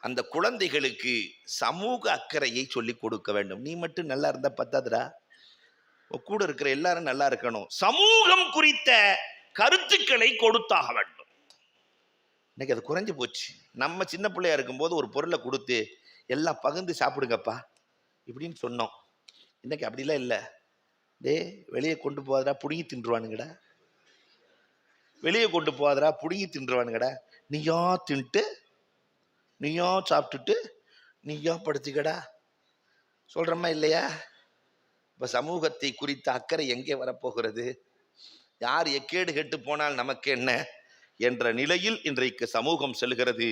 அந்த குழந்தைகளுக்கு சமூக அக்கறையை சொல்லிக் கொடுக்க வேண்டும். நீ மட்டும் நல்லா இருந்தா பத்தாதுடா, கூட இருக்கிற எல்லாரும் நல்லா இருக்கணும். சமூகம் குறித்த கருத்துக்களை கொடுத்தாக வேண்டும். இன்னைக்கு அது குறைஞ்சு போச்சு. நம்ம சின்ன பிள்ளையா இருக்கும்போது ஒரு பொருளை கொடுத்து எல்லாம் பகிர்ந்து சாப்பிடுங்கப்பா இப்படின்னு சொன்னோம். இன்னைக்கு அப்படிலாம் இல்லை. டே வெளியே கொண்டு போகாதடா, புடுங்கி தின்றுவானுங்கடா. வெளியே கொண்டு போகாதடா, புடுங்கி தின்றுவானுங்கடா. நீயா தின்ட்டு, நீயா சாப்பிட்டுட்டு, நீயா படுத்துக்கடா சொல்றமா இல்லையா? இப்ப சமூகத்தை குறித்த அக்கறை எங்கே வரப்போகிறது? யார் எக்கேடு கெட்டு போனால் நமக்கு என்ன என்ற நிலையில் இன்றைக்கு சமூகம் செல்கிறது.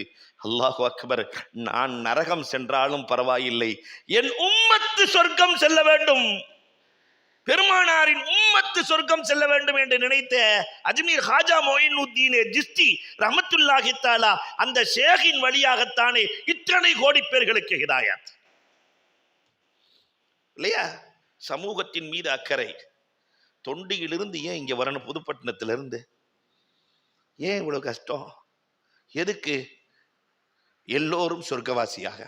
அல்லாஹு அக்பர். நான் நரகம் சென்றாலும் பரவாயில்லை, என் உம்மத்து சொர்க்கம் செல்ல வேண்டும், பெருமானாரின் உம்மத்து சொர்க்கம் செல்ல வேண்டும் என்று நினைத்த அஜ்மீர் ஹாஜா மொயினுத்தீன் ஜிஸ்தி ரஹ்மத்துல்லாஹி தஆலா அந்த ஷேகின் வழியாகத்தானே இத்தனை கோடி பேர்களுக்கு ஹிதாயத் இல்லையா? சமூகத்தின் மீது அக்கறை. தொண்டியிலிருந்து ஏன் இங்க வரணும்? புதுப்பட்டினத்திலிருந்து ஏன் இவ்வளவு கஷ்டம்? எதுக்கு? எல்லோரும் சொர்க்கவாசியாக,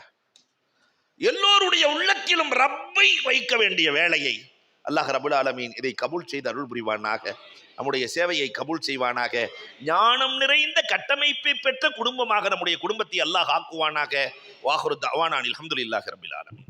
எல்லோருடைய உள்ளத்திலும் ரப்பை வைக்க வேண்டிய வேலையை அல்லாஹ் ரப்புல் ஆலமீன் இதை கபூல் செய்து அருள் புரிவானாக. நம்முடைய சேவையை கபூல் செய்வானாக. ஞானம் நிறைந்த கட்டமைப்பை பெற்ற குடும்பமாக நம்முடைய குடும்பத்தை அல்லாஹ் ஆக்குவானாக. வாஹிரு தஅவானா அல்ஹம்துலில்லாஹி ரப்பில் ஆலமீன்.